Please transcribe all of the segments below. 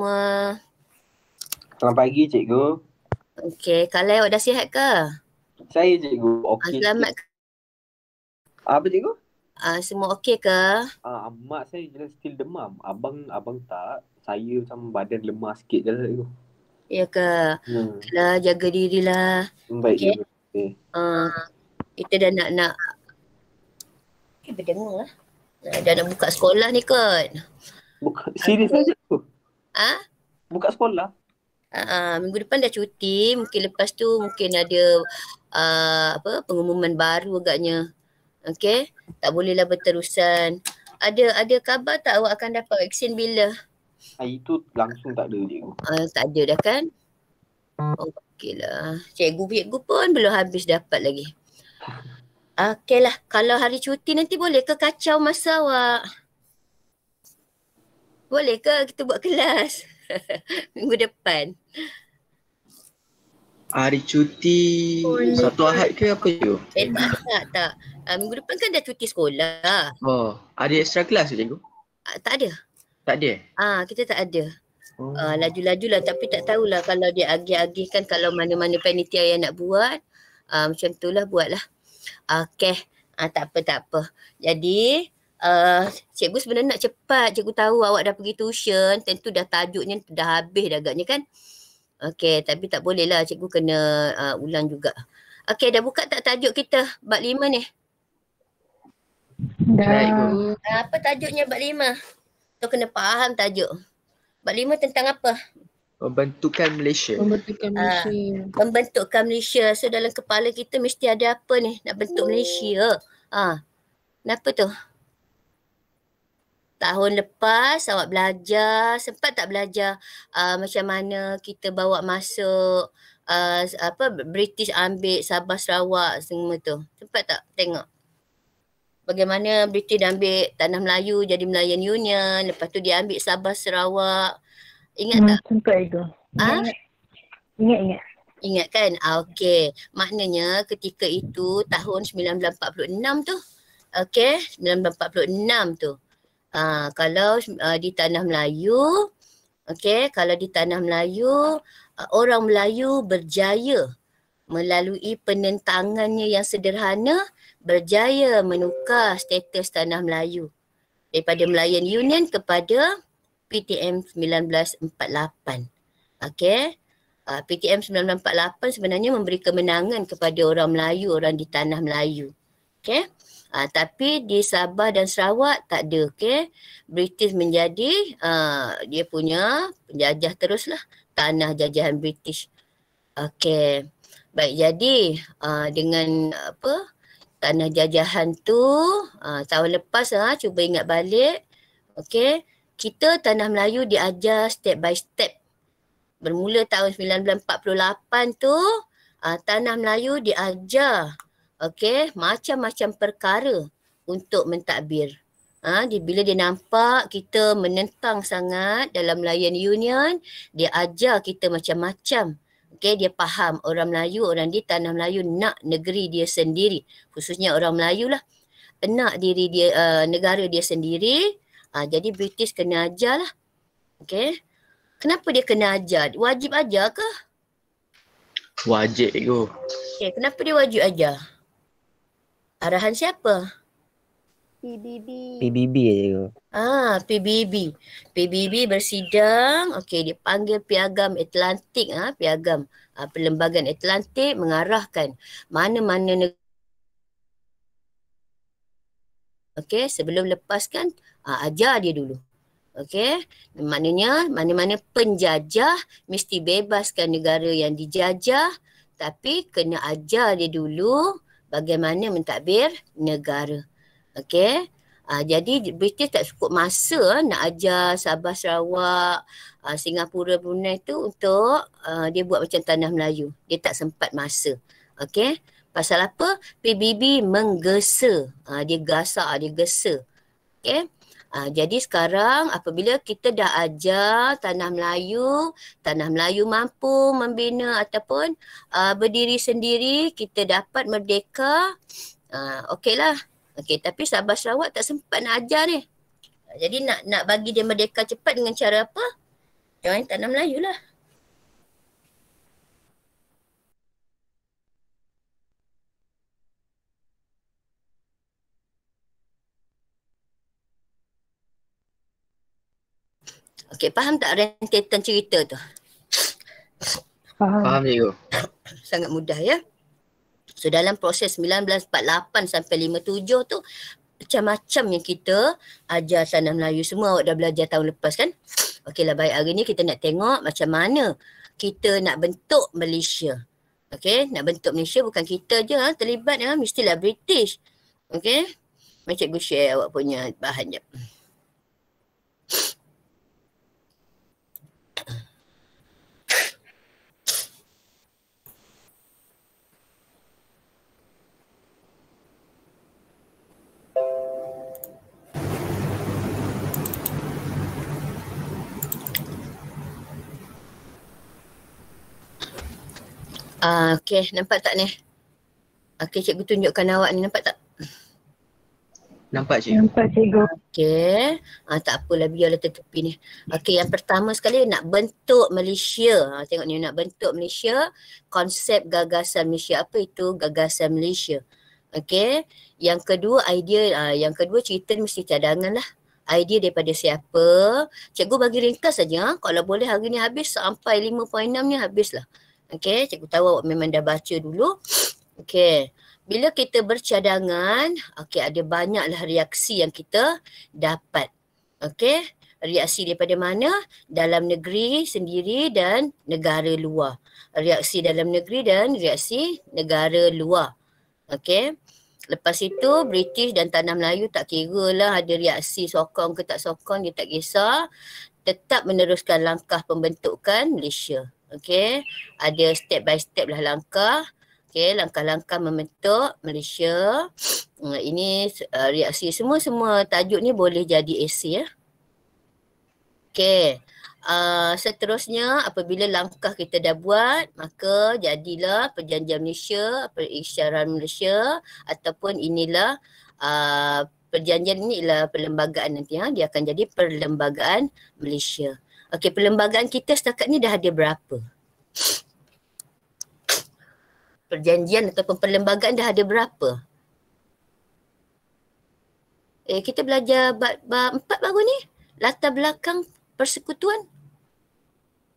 Semua. Selamat pagi, cikgu. Okey, kalau awak dah sihat ke? Saya cikgu, okey Selamat. sikit. Apa cikgu? Semua okey ke? Mak saya jelas still demam. Abang tak. Saya macam badan lemah sikit je lah cikgu. Ya ke? Lah, jaga dirilah. Baik Okey. cikgu. Okay. Kita dah nak berdengar lah. Dah nak buka sekolah ni kot. Serius lah cikgu? Buka sekolah? Minggu depan dah cuti. Mungkin lepas tu mungkin ada pengumuman baru agaknya. Okey, tak bolehlah berterusan. Ada khabar tak awak akan dapat vaksin bila? Itu langsung tak ada cikgu. Tak ada dah kan? Okeylah. Cikgu pun belum habis dapat lagi. Okeylah, kalau hari cuti nanti boleh ke kacau masa awak? Boleh ke kita buat kelas minggu depan? Hari cuti satu Ahad ke apa je? Tak. Minggu depan kan dah cuti sekolah. Ada extra kelas ke cikgu? Tak ada. Tak ada? Kita tak ada. Laju-laju lah, tapi tak tahulah kalau dia agih-agihkan, kalau mana-mana panitia yang nak buat. Macam tu lah buatlah. Okey. Tak apa. Jadi cikgu sebenarnya nak cepat. Cikgu tahu awak dah pergi tuition. Tentu dah tajuknya dah habis dah agaknya kan. Okey, tapi tak boleh lah. Cikgu kena ulang juga. Okey, dah buka tak tajuk kita bab 5 ni? Dah. Apa tajuknya bab 5? Tu kena faham tajuk. Bab 5 tentang apa? Pembentukan Malaysia. Pembentukan Malaysia. So dalam kepala kita mesti ada apa ni? Nak bentuk Malaysia. Kenapa tu? Tahun lepas awak belajar, sempat tak belajar macam mana kita bawa masuk British ambil Sabah Sarawak semua tu? Sempat tak tengok? Bagaimana British ambil Tanah Melayu jadi Melayan Union, lepas tu dia ambil Sabah Sarawak. Ingat tak? Sempat itu. Ingat. Ingat kan? Okey. Maknanya ketika itu tahun 1946 tu. Okey, 1946 tu. Kalau di Tanah Melayu, kalau di Tanah Melayu, orang Melayu berjaya melalui penentangannya yang sederhana, berjaya menukar status Tanah Melayu daripada Melayan Union kepada PTM 1948. Okey. PTM 1948 sebenarnya memberi kemenangan kepada orang Melayu, orang di Tanah Melayu. Okey. Tapi di Sabah dan Sarawak tak ada. Okey. British menjadi dia punya penjajah teruslah, tanah jajahan British. Okey. Baik, jadi dengan tanah jajahan tu tahun lepas cuba ingat balik. Okey. Kita Tanah Melayu diajar step by step. Bermula tahun 1948 tu Tanah Melayu diajar macam-macam perkara untuk mentadbir. Bila dia nampak kita menentang sangat dalam Melayan Union, dia ajar kita macam-macam. Dia faham orang Melayu, orang di Tanah Melayu nak negeri dia sendiri. Khususnya orang Melayu lah. Nak diri dia, negara dia sendiri. Jadi British kena ajar lah. Okey. Kenapa dia kena ajar? Wajib ajar ke? Wajib tu. Okey, kenapa dia wajib ajar? Arahan siapa? PBB je tu. PBB. PBB bersidang. Okey, dia panggil Piagam Atlantik. Piagam Perlembagaan Atlantik mengarahkan mana-mana negara. Okey, sebelum lepaskan, ajar dia dulu. Okey, maknanya mana-mana penjajah mesti bebaskan negara yang dijajah, tapi kena ajar dia dulu bagaimana mentadbir negara. Okey. Jadi British tak cukup masa nak ajar Sabah Sarawak, Singapura, Brunei tu untuk dia buat macam Tanah Melayu. Dia tak sempat masa. Okey. Pasal apa? PBB menggesa. Dia gasak, dia gesa. Okey. Jadi sekarang apabila kita dah ajar Tanah Melayu mampu membina ataupun berdiri sendiri, kita dapat merdeka. Okeylah. Okey, tapi Sabah Sarawak tak sempat nak ajar ni. Jadi nak bagi dia merdeka cepat dengan cara apa? Join Tanah Melayu lah. Okey, faham tak rentetan cerita tu? Faham. Faham cikgu? Sangat mudah ya. So dalam proses 1948 sampai 57 tu macam-macam yang kita ajar Tanah Melayu. Semua awak dah belajar tahun lepas kan? Okeylah, baik, hari ni kita nak tengok macam mana kita nak bentuk Malaysia. Okey, nak bentuk Malaysia bukan kita je terlibat mestilah British. Okey. Mari cikgu share awak punya bahan jap. Okey, nampak tak ni? Okey, cikgu tunjukkan awak ni, nampak tak? Nampak cikgu? Nampak cikgu. Okey, tak apalah, biarlah tertepi ni. Okey, yang pertama sekali nak bentuk Malaysia. Tengok ni, nak bentuk Malaysia, konsep gagasan Malaysia. Apa itu gagasan Malaysia? Okey, yang kedua idea, yang kedua cerita ni mesti cadangan lah. Idea daripada siapa? Cikgu bagi ringkas saja. Kalau boleh hari ni habis sampai 5.6 ni habislah. Okey, cikgu tahu awak memang dah baca dulu. Okey, bila kita bercadangan, okey, ada banyaklah reaksi yang kita dapat. Okey, reaksi daripada mana? Dalam negeri sendiri dan negara luar. Reaksi dalam negeri dan reaksi negara luar. Okey, lepas itu British dan Tanah Melayu tak kira lah ada reaksi sokong ke tak sokong, dia tak kisah. Tetap meneruskan langkah pembentukan Malaysia. Okey, ada step by step lah langkah. Okey, langkah-langkah membentuk Malaysia. Ini reaksi semua tajuk ni boleh jadi esei ya. Okey, seterusnya apabila langkah kita dah buat, maka jadilah Perjanjian Malaysia, Perisytiharan Malaysia ataupun inilah perjanjian ni ialah perlembagaan nanti dia akan jadi Perlembagaan Malaysia. Okey, perlembagaan kita setakat ni dah ada berapa? Perjanjian ataupun perlembagaan dah ada berapa? Kita belajar bab 4 baru ni. Latar belakang persekutuan.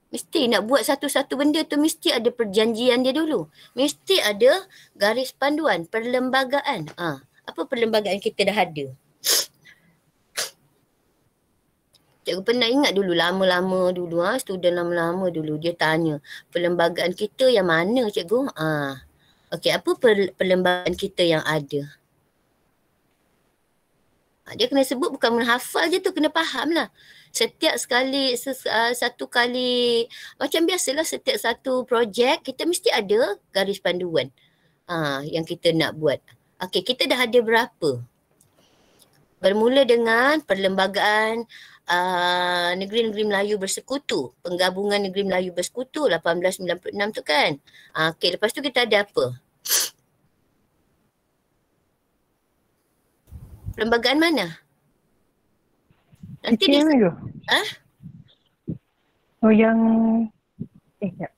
Mesti nak buat satu-satu benda tu mesti ada perjanjian dia dulu. Mesti ada garis panduan, perlembagaan. Apa perlembagaan kita dah ada? Cikgu pernah ingat dulu, lama-lama dulu, student lama-lama dulu dia tanya, perlembagaan kita yang mana cikgu? Okey, apa perlembagaan kita yang ada? Dia kena sebut, bukan menghafal je tu, kena faham lah. Setiap sekali, satu kali, macam biasalah setiap satu projek, kita mesti ada garis panduan yang kita nak buat. Okey, kita dah ada berapa? Bermula dengan perlembagaan Negeri-Negeri Melayu Bersekutu, Penggabungan Negeri Melayu Bersekutu 1896 tu kan. Okey, lepas tu kita ada apa? Perlembagaan mana? Nanti PKM tu. Oh yang ya.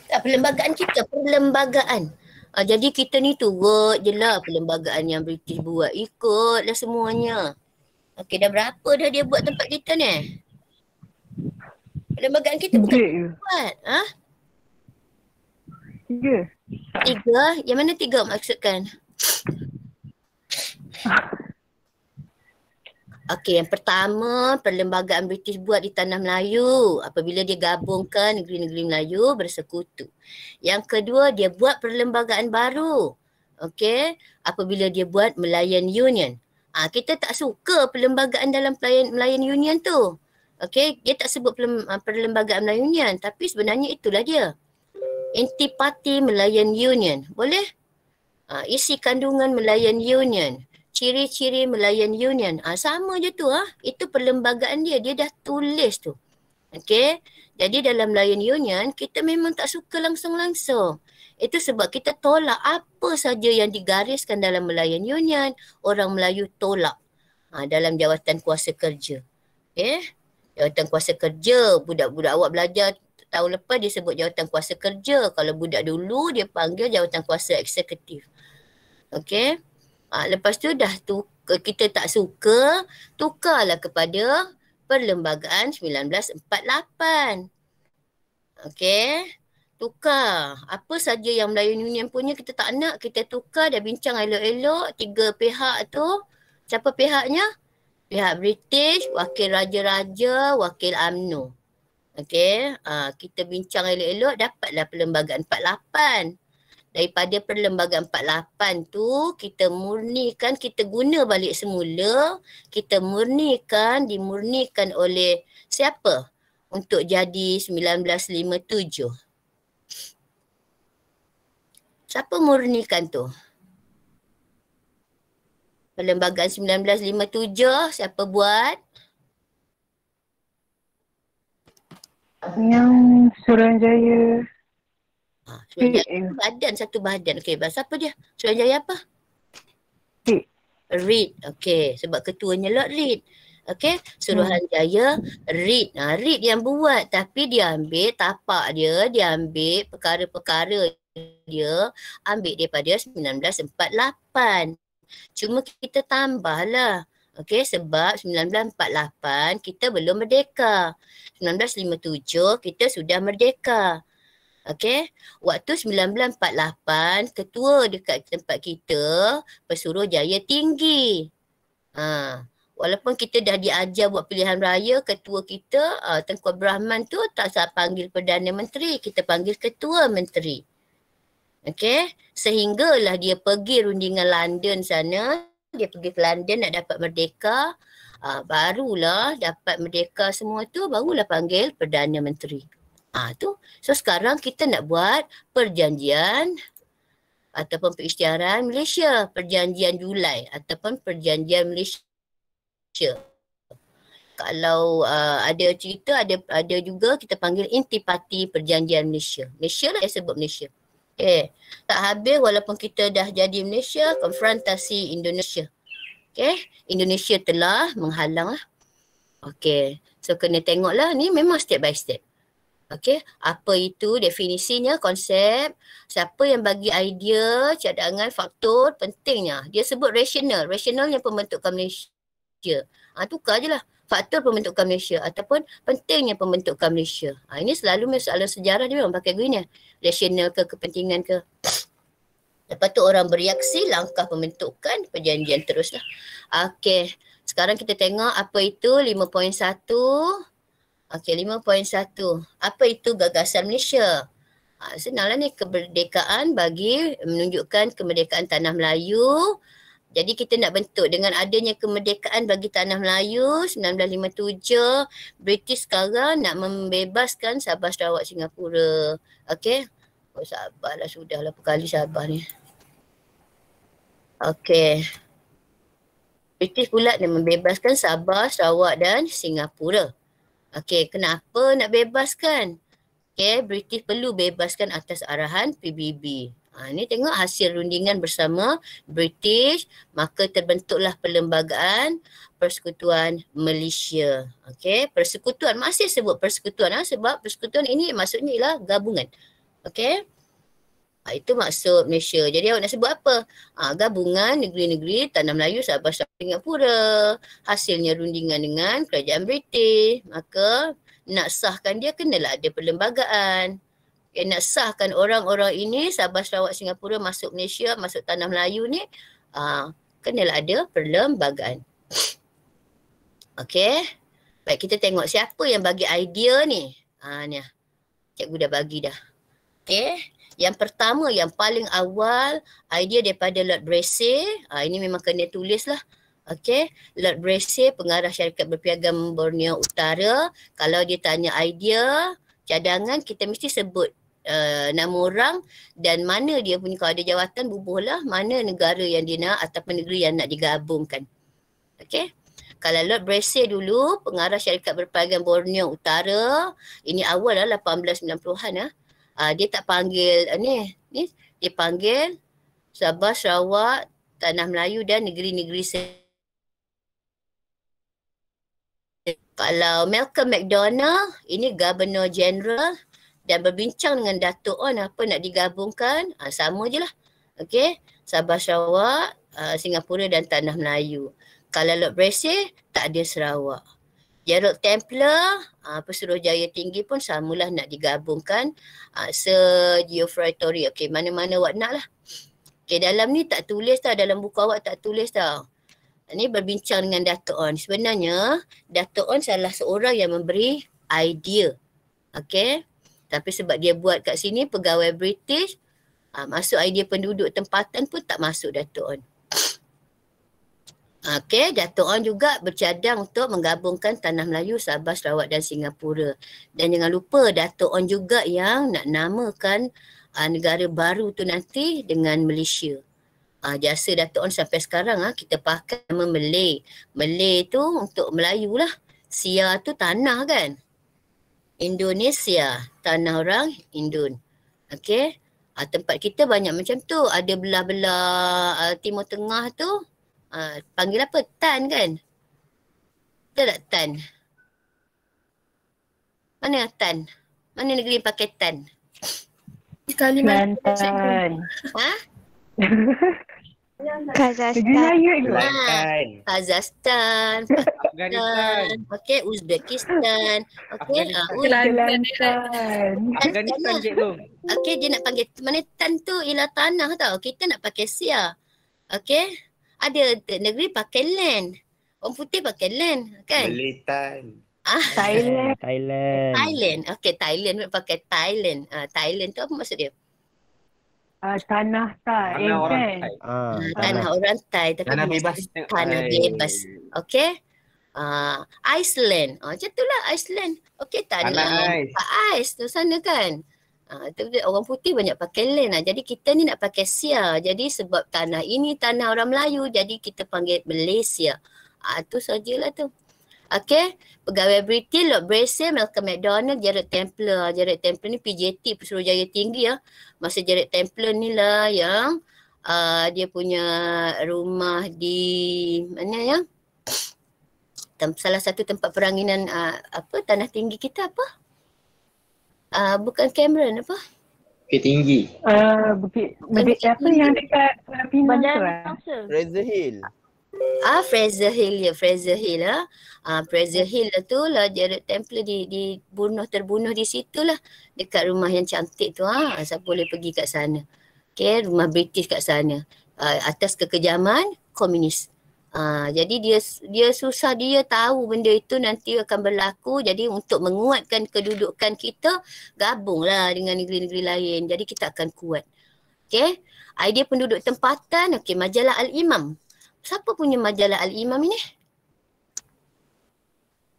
Tak, perlembagaan kita, perlembagaan. Jadi kita ni turut je lah perlembagaan yang British buat. Ikutlah semuanya. Okey, dah berapa dah dia buat tempat kita ni? Perlembagaan kita bukan buat. 3. 3? Yang mana 3 maksudkan? Okey, yang pertama perlembagaan British buat di Tanah Melayu apabila dia gabungkan negeri-negeri Melayu bersekutu. Yang kedua, dia buat perlembagaan baru. Okey, apabila dia buat Malayan Union. Kita tak suka perlembagaan dalam Malayan Union tu. Okey, dia tak sebut perlembagaan Malayan Union, tapi sebenarnya itulah dia. Intipati Malayan Union. Boleh? Isi kandungan Malayan Union. Ciri-ciri Malayan Union. Sama je tu. Itu perlembagaan dia. Dia dah tulis tu. Okey. Jadi dalam Malayan Union, kita memang tak suka langsung-langsung. Itu sebab kita tolak apa saja yang digariskan dalam Malayan Union, orang Melayu tolak dalam jawatan kuasa kerja. Okay. Jawatan kuasa kerja. Budak-budak awak belajar tahun lepas dia sebut jawatan kuasa kerja. Kalau budak dulu dia panggil jawatan kuasa eksekutif. Okay. Lepas tu dah kita tak suka, tukarlah kepada Perlembagaan 1948. Okay. Tukar. Apa saja yang Melayu Union punya kita tak nak, kita tukar, dah bincang elok-elok. 3 pihak tu. Siapa pihaknya? Pihak British, wakil raja-raja, wakil UMNO. Okay. Kita bincang elok-elok, dapatlah Perlembagaan 48. Daripada Perlembagaan 48 tu, kita murnikan, kita guna balik semula. Kita dimurnikan oleh siapa? Untuk jadi 1957. Siapa murnikan tu? Perlembagaan 1957, siapa buat? Yang Suruhanjaya. Suruhanjaya satu badan. Okey, siapa dia? Suruhanjaya apa? Reid. Okey, sebab ketuanya Lord Reid. Okey, Suruhanjaya Reid. Reid yang buat, tapi dia ambil tapak dia ambil perkara-perkara dia ambil daripada 1948. Cuma kita tambahlah. Okey, sebab 1948 kita belum merdeka. 1957 kita sudah merdeka. Okey, waktu 1948 ketua dekat tempat kita Pesuruhjaya Tinggi. Walaupun kita dah diajar buat pilihan raya, ketua kita Tengku Abdul Rahman tu tak panggil Perdana Menteri, kita panggil Ketua Menteri. Okey, sehinggalah dia pergi rundingan London sana, dia pergi ke London nak dapat merdeka, barulah dapat merdeka semua tu, barulah panggil Perdana Menteri. Tu. So sekarang kita nak buat perjanjian ataupun perisytiharan Malaysia, perjanjian Julai ataupun perjanjian Malaysia. Kalau ada cerita, ada juga kita panggil intipati perjanjian Malaysia. Malaysia lah saya sebut Malaysia. Okay. Tak habis walaupun kita dah jadi Malaysia, konfrontasi Indonesia. Okay. Indonesia telah menghalang lah. Okay. So kena tengoklah, ni memang step by step. Okay. Apa itu definisinya, konsep, siapa yang bagi idea, cadangan, faktor, pentingnya. Dia sebut rasional. Rasionalnya pembentukan Malaysia. Tukar je lah. Faktor pembentukan Malaysia ataupun pentingnya pembentukan Malaysia. Ini selalu masalah sejarah dia memang pakai gini. Rasional ke kepentingan ke. Lepas tu orang bereaksi, langkah pembentukan, perjanjian teruslah. Okey. Sekarang kita tengok apa itu 5.1. Okey, 5.1. Apa itu gagasan Malaysia? Senanglah ni, kemerdekaan bagi menunjukkan kemerdekaan tanah Melayu. Jadi kita nak bentuk dengan adanya kemerdekaan bagi tanah Melayu 1957, British sekarang nak membebaskan Sabah, Sarawak, Singapura. Okey. Sabarlah, sudahlah berkali Sabah ni. Okey. British pula nak membebaskan Sabah, Sarawak dan Singapura. Okey, kenapa nak bebaskan? Okey, British perlu bebaskan atas arahan PBB. Ini tengok hasil rundingan bersama British, maka terbentuklah Perlembagaan Persekutuan Malaysia. Okey, persekutuan, masih sebut persekutuan sebab persekutuan ini maksudnya ialah gabungan. Okey. Itu maksud Malaysia. Jadi awak nak sebut apa? Gabungan negeri-negeri Tanah Melayu, Sabah, Sarawak, Singapura. Hasilnya rundingan dengan kerajaan British. Maka nak sahkan dia kenalah ada perlembagaan. Nak sahkan orang-orang ini Sabah, Sarawak, Singapura masuk Malaysia, masuk Tanah Melayu ni, kenalah ada perlembagaan. Okey. Baik, kita tengok siapa yang bagi idea ni. Ni. Cikgu dah bagi dah. Okey. Yang pertama, yang paling awal, idea daripada Lord Brassey. Ini memang kena tulis lah. Okey. Lord Brassey, pengarah syarikat berpiagam Borneo Utara. Kalau dia tanya idea, cadangan, kita mesti sebut nama orang dan mana dia punya, kalau ada jawatan bubuhlah mana negara yang dia nak ataupun negeri yang nak digabungkan. Okey. Kalau Lord Brassey dulu, pengarah syarikat berpiagam Borneo Utara, ini awal lah 1890-an lah. Dia tak panggil ni dia panggil Sabah, Sarawak, Tanah Melayu dan negeri-negeri Kalau Malcolm McDonald, ini Governor General dan berbincang dengan Dato' On apa nak digabungkan, sama je lah. Okey, Sabah Sarawak, Singapura dan Tanah Melayu. Kalau Lord Brassey, tak ada Sarawak. Gerald Templar, Pesuruhjaya Tinggi pun samalah nak digabungkan. Sir Geoffrey Tory, okey, mana-mana awak nak lah. Okey, dalam ni tak tulis tau, dalam buku awak tak tulis tau. Ini berbincang dengan Dato' On. Sebenarnya, Dato' On salah seorang yang memberi idea. Okey. Tapi sebab dia buat kat sini pegawai British, masuk idea penduduk tempatan pun tak masuk Dato' On. Okey, Dato' On juga bercadang untuk menggabungkan Tanah Melayu, Sabah, Sarawak dan Singapura. Dan jangan lupa Dato' On juga yang nak namakan negara baru tu nanti dengan Malaysia. Jasa Dato' On sampai sekarang kita pakai nama Malay. Malay tu untuk Melayu lah. Sia tu tanah kan. Indonesia, tanah orang Indon. Okey. Tempat kita banyak macam tu. Ada belah-belah Timur Tengah tu. Panggil apa? Tan kan? Betul tak Tan? Mana Tan? Mana negeri yang pakai Tan? Kelantan. Kazakhstan. Kazakhstan, Pakistan, okey, Uzbekistan, okey, Kelantan. Afghanistan cikgu. okey, dia nak panggil mana Tan tu ialah tanah tau. Kita nak pakai Sia. Okey. Ada negeri pakai land. Orang putih pakai land kan? Melitan. Thailand. Thailand. Okey, Thailand pakai Thailand. Thailand tu apa maksud dia? Tanah Thai. Tanah orang Kan? Thai. Tanah orang Thai tapi Tanah maksud bebas. dia Tanah bebas. Okey. Iceland. Macam tu lah Iceland. Okey, Tanah ais. ais tu sana kan. Tu orang putih banyak pakai land lah. Jadi kita ni nak pakai Sia. Jadi sebab tanah ini tanah orang Melayu jadi kita panggil Malaysia. Tu sajalah tu. Okey, pegawai British, Lord Brassey, Malcolm McDonald, Gerald Templar. Gerald Templar ni PJT, Pesuruhjaya Tinggi ya. Masa Gerald Templar ni lah yang dia punya rumah di mana ya? Salah satu tempat peranginan tanah tinggi kita apa? Bukan Cameron apa? Bukit Tinggi. Bukit apa yang dekat Pinang tu Fraser Hill. Fraser Hill ya, Fraser Hill lah. Fraser Hill lah tu lah Gerald Templar terbunuh di situ lah. Dekat rumah yang cantik tu siapa boleh pergi kat sana. Okay, rumah British kat sana. Atas kekejaman komunis. Jadi dia susah dia tahu benda itu nanti akan berlaku. Jadi untuk menguatkan kedudukan kita, gabunglah dengan negeri-negeri lain. Jadi kita akan kuat. Okay, idea penduduk tempatan. Okay, majalah Al-Imam. Siapa punya majalah Al-Imam ini?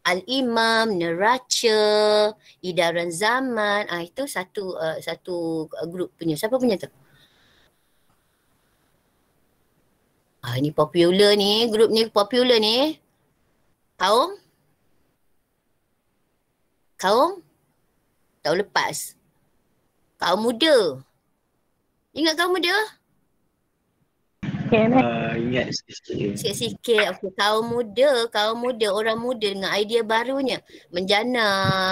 Al-Imam, Neraca, Idaran Zaman. Itu satu grup punya. Siapa punya tu? Ini popular ni. Grup ni popular ni. Kaum? Tahun lepas. Kaum muda. Ingat kaum muda? Ingat sikit. Sikit-sikit. Okay. Kaum muda, orang muda dengan idea barunya. Menjana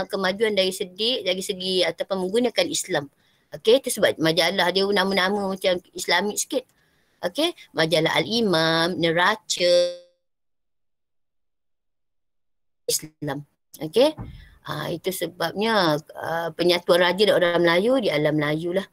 kemajuan dari segi ataupun menggunakan Islam. Okey, itu sebab majalah dia nama-nama macam Islamik sikit. Okey, majalah Al-Imam, Neraca, Islam. Okey. Itu sebabnya penyatuan raja dan orang Melayu di alam Melayu lah.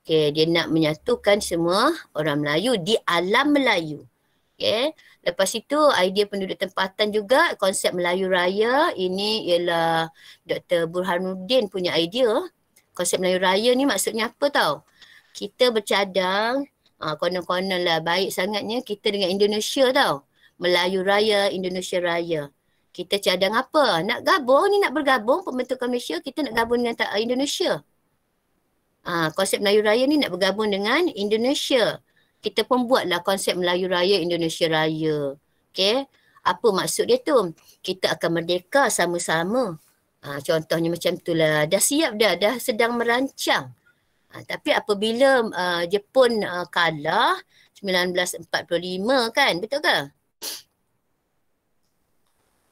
Okay, dia nak menyatukan semua orang Melayu di alam Melayu. Okay. Lepas itu idea penduduk tempatan juga konsep Melayu Raya. Ini ialah Dr. Burhanuddin punya idea. Konsep Melayu Raya ni maksudnya apa tau? Kita bercadang, konon-konon lah baik sangatnya kita dengan Indonesia tau. Melayu Raya, Indonesia Raya. Kita cadang apa? Nak gabung ni, nak bergabung pembentukan Malaysia, kita nak gabung dengan Indonesia. Konsep Melayu Raya ni nak bergabung dengan Indonesia. Kita pun buatlah konsep Melayu Raya, Indonesia Raya. Okay. Apa maksud dia tu? Kita akan merdeka sama-sama. Contohnya macam itulah. Dah siap dah sedang merancang. Tapi apabila Jepun kalah 1945 kan, betul ke?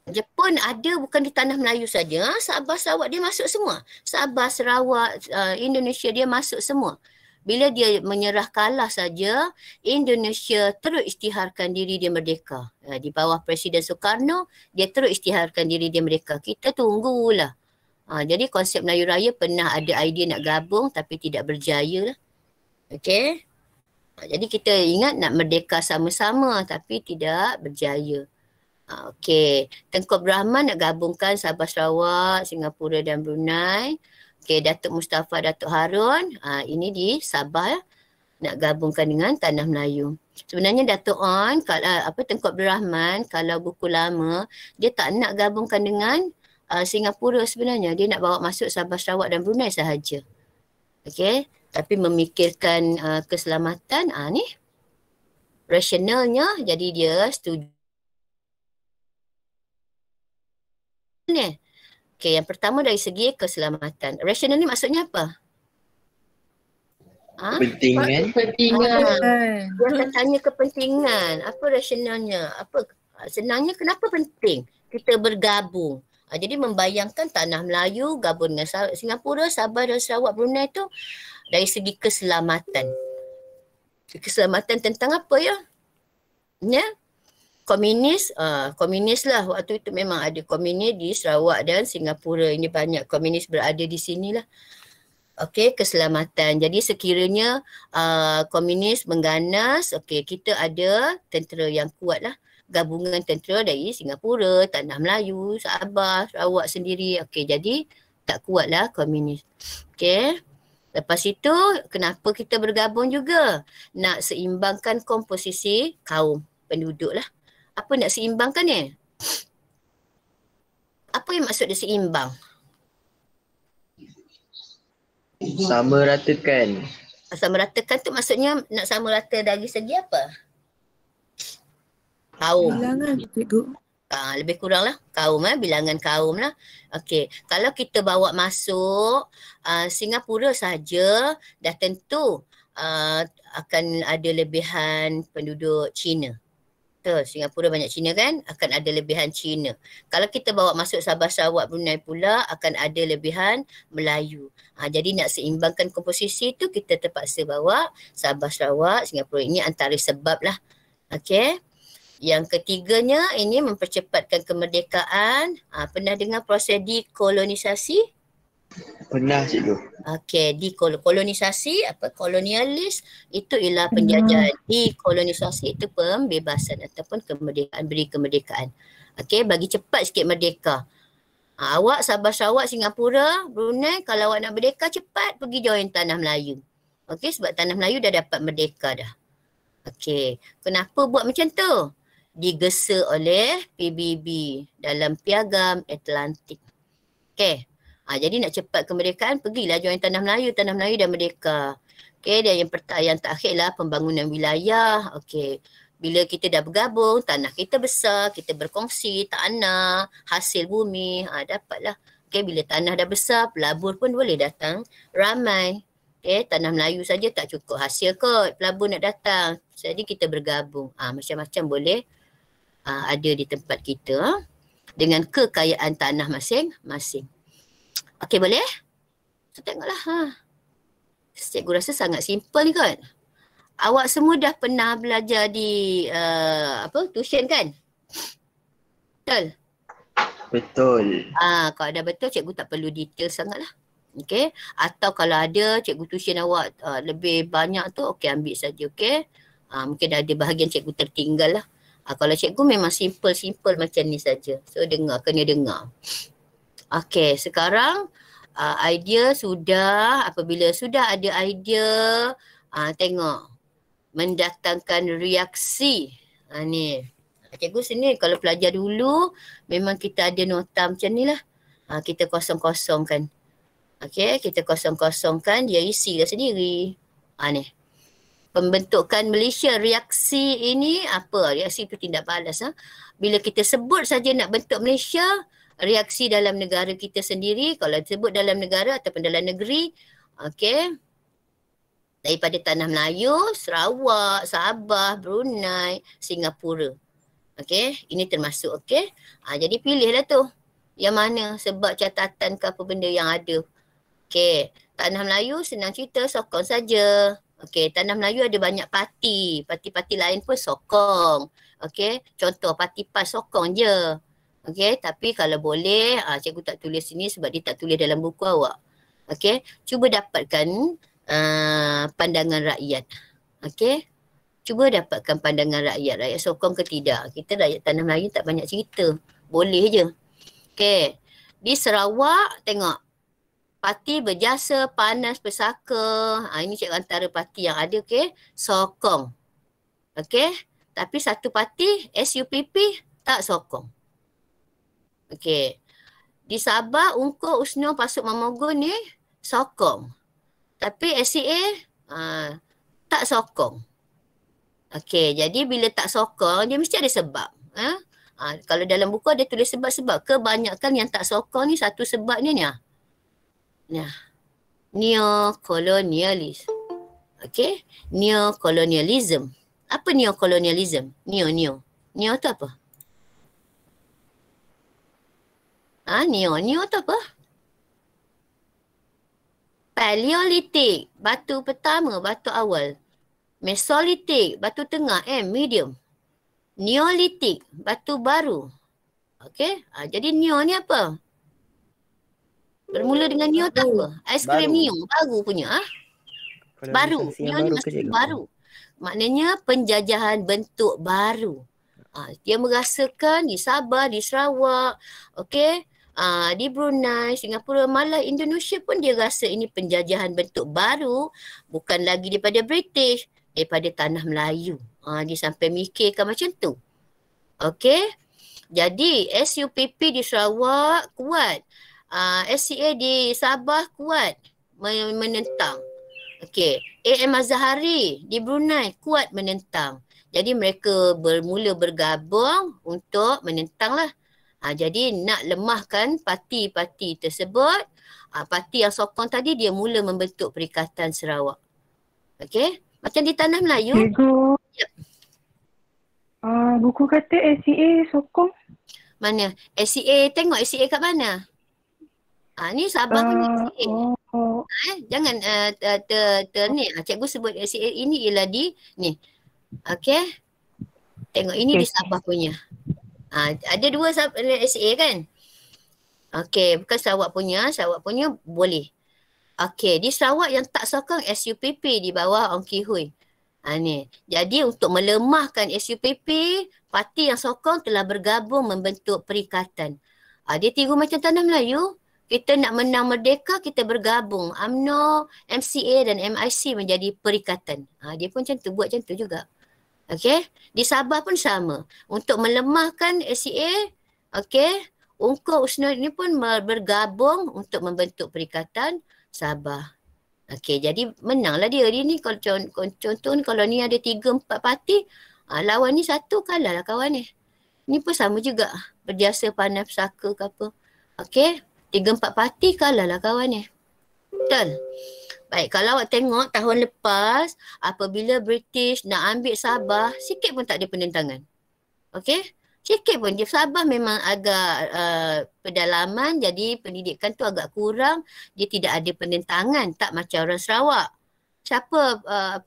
Jepun ada bukan di tanah Melayu saja. Sabah Sarawak dia masuk semua. Sabah Sarawak Indonesia dia masuk semua. Bila dia menyerah kalah saja, Indonesia terus isytiharkan diri dia merdeka. Di bawah Presiden Soekarno, dia terus isytiharkan diri dia merdeka. Kita tunggulah. Jadi konsep Melayu Raya pernah ada idea nak gabung tapi tidak berjaya lah. Okey. Jadi kita ingat nak merdeka sama-sama tapi tidak berjaya. Okey, Tengku Abdul Rahman nak gabungkan Sabah Sarawak, Singapura dan Brunei. Okey, Datuk Mustafa, Datuk Harun, ini di Sabah nak gabungkan dengan Tanah Melayu. Sebenarnya Datuk On, Tengku Abdul Rahman, kalau buku lama, dia tak nak gabungkan dengan Singapura sebenarnya. Dia nak bawa masuk Sabah Sarawak dan Brunei sahaja. Okey, tapi memikirkan keselamatan, ni rasionalnya, jadi dia setuju. Ni. Okey, yang pertama dari segi keselamatan. Rasional ni maksudnya apa? Kepentingan. Dia akan tanya kepentingan. Apa rasionalnya? Senangnya kenapa penting kita bergabung? Jadi membayangkan Tanah Melayu gabung dengan Singapura, Sabah dan Sarawak, Brunei tu dari segi keselamatan. Keselamatan tentang apa ya? Ya? Komunis lah. Waktu itu memang ada komunis di Sarawak dan Singapura. Ini banyak komunis berada di sinilah. Okey, keselamatan. Jadi sekiranya komunis mengganas, okey, kita ada tentera yang kuat lah. Gabungan tentera dari Singapura, Tanah Melayu, Sabah, Sarawak sendiri. Okey, jadi tak kuatlah komunis. Okey. Lepas itu, kenapa kita bergabung juga? Nak seimbangkan komposisi kaum penduduk lah. Apa nak seimbangkan ni? Apa yang maksud dia seimbang? Sama ratakan. Sama ratakan tu maksudnya nak sama rata dari segi apa? Kaum. Bilangan cikgu. Lebih kurang lah kaum bilangan kaum lah. Okey, kalau kita bawa masuk Singapura saja dah tentu akan ada lebihan penduduk Cina. Singapura banyak Cina kan, akan ada lebihan Cina. Kalau kita bawa masuk Sabah Sarawak Brunei pula akan ada lebihan Melayu. Jadi nak seimbangkan komposisi tu kita terpaksa bawa Sabah Sarawak, Singapura. Ini antara sebab lah. Okey. Yang ketiganya ini mempercepatkan kemerdekaan. Pernah dengar proses dekolonisasi? Pernah cikgu. Okey, dekolonisasi, kolonialis itu ialah penjajahan. Dekolonisasi itu pembebasan ataupun kemerdekaan, beri kemerdekaan. Okey, bagi cepat sikit merdeka. Awak Sabah Sarawak, Singapura, Brunei, kalau awak nak merdeka cepat pergi join Tanah Melayu. Okey, sebab Tanah Melayu dah dapat merdeka dah. Okey, kenapa buat macam tu? Digesa oleh PBB dalam Piagam Atlantik. Okey. Jadi nak cepat kemerdekaan, pergilah join Tanah Melayu. Tanah Melayu dah merdeka. Okey, dan yang terakhirlah pembangunan wilayah. Okey, bila kita dah bergabung, tanah kita besar, kita berkongsi tanah, hasil bumi, dapatlah. Okey, bila tanah dah besar, pelabur pun boleh datang ramai. Okey, Tanah Melayu saja tak cukup hasil kot, pelabur nak datang. Jadi kita bergabung. Macam-macam boleh ada di tempat kita dengan kekayaan tanah masing-masing. Okey, boleh? So, tengoklah. Cikgu rasa sangat simple ni kan. Awak semua dah pernah belajar di tuition kan? Betul? Betul. Kalau dah betul, cikgu tak perlu detail sangat lah. Okey. Atau kalau ada cikgu tuition awak lebih banyak tu, okey ambil saja, okey. Mungkin ada bahagian cikgu tertinggal lah. Kalau cikgu memang simple macam ni saja. So kena dengar. Okey, sekarang idea sudah, apabila sudah ada idea, tengok mendatangkan reaksi. Ni. Cikgu sini kalau pelajar dulu memang kita ada nota macam ni lah. Kita kosong-kosongkan. Okey, kita kosong-kosongkan, dia isi dah sendiri. Ni. Pembentukan Malaysia, reaksi ini apa? Reaksi itu tindak balas. Bila kita sebut saja nak bentuk Malaysia, reaksi dalam negara kita sendiri, kalau disebut dalam negara ataupun dalam negeri, okey, daripada Tanah Melayu, Sarawak, Sabah, Brunei, Singapura. Okey, ini termasuk okey. Jadi pilihlah tu. Yang mana sebab catatan ke apa benda yang ada. Okey, Tanah Melayu senang cerita sokong saja. Okey, Tanah Melayu ada banyak parti. Parti-parti lain pun sokong. Okey, contoh parti PAS sokong je. Okey, tapi kalau boleh, cikgu tak tulis sini sebab dia tak tulis dalam buku awak. Okey, cuba dapatkan pandangan rakyat. Okey, cuba dapatkan pandangan rakyat. Rakyat sokong ke tidak? Kita rakyat Tanah Melayu tak banyak cerita. Boleh je. Okey, di Sarawak tengok. Parti Berjasa Panas Pesaka. Ini cikgu antara parti yang ada, okey. Sokong. Okey. Tapi satu parti SUPP tak sokong. Okey. Di Sabah Ungkup USNO Pasut Mamogun ni sokong. Tapi SCA tak sokong. Okey, jadi bila tak sokong dia mesti ada sebab. Kalau dalam buku ada tulis sebab-sebab. Kebanyakan yang tak sokong ni satu sebabnya ni. Neokolonialis. Okey, neokolonialism. Apa neokolonialism? Neo tu apa? Neo tu apa? Paleolitik, batu pertama, batu awal. Mesolitik, batu tengah, medium. Neolitik, batu baru. Okey, jadi neo ni apa? Bermula dengan neo tak apa? Aiskrim neo, baru punya. Baru, neo ni maksud baru. Maknanya penjajahan bentuk baru. Dia merasakan di Sabah, di Sarawak, okey, di Brunei, Singapura, malah Indonesia pun dia rasa ini penjajahan bentuk baru, bukan lagi daripada British, daripada Tanah Melayu. Dia sampai mikirkan macam tu. Okey, jadi SUPP di Sarawak kuat. SCA di Sabah kuat menentang. Okey, AM Azhari di Brunei kuat menentang. Jadi mereka bermula bergabung untuk menentang lah. Jadi nak lemahkan parti-parti tersebut, parti yang sokong tadi dia mula membentuk Perikatan Sarawak. Okey, macam di Tanah Melayu. Cikgu, yep. Buku kata SCA sokong. Mana? SCA, tengok SCA kat mana? Ni Sabah punya SCA. Jangan ni. Cikgu sebut SCA ini ialah di ni. Okey. Tengok ini di Sabah punya. Ada dua SCA kan? Okey, bukan Sarawak punya boleh. Okey, di Sarawak yang tak sokong SUPP di bawah Ong Ki Hui. Ni. Jadi untuk melemahkan SUPP, parti yang sokong telah bergabung membentuk perikatan. Dia tiru macam Tanah Melayu. Kita nak menang merdeka, kita bergabung. UMNO, MCA dan MIC menjadi perikatan. Dia pun macam tu, buat macam tu juga. Okey, di Sabah pun sama. Untuk melemahkan SCA, okey, Ungkup USNO ini pun bergabung untuk membentuk Perikatan Sabah. Okey, jadi menanglah dia. Dia ni kalau contoh ni kalau ni ada 3-4 parti, lawan ni satu kalah lah kawan ni. Ni pun sama juga. Berjasa Panas Pesaka ke apa. Okey, 3-4 parti kalah lah kawan ni. Betul? Baik, kalau awak tengok tahun lepas apabila British nak ambil Sabah, sikit pun tak ada penentangan. Okey? Sikit pun. Dia Sabah memang agak pedalaman, jadi pendidikan tu agak kurang. Dia tidak ada penentangan. Tak macam orang Sarawak. Siapa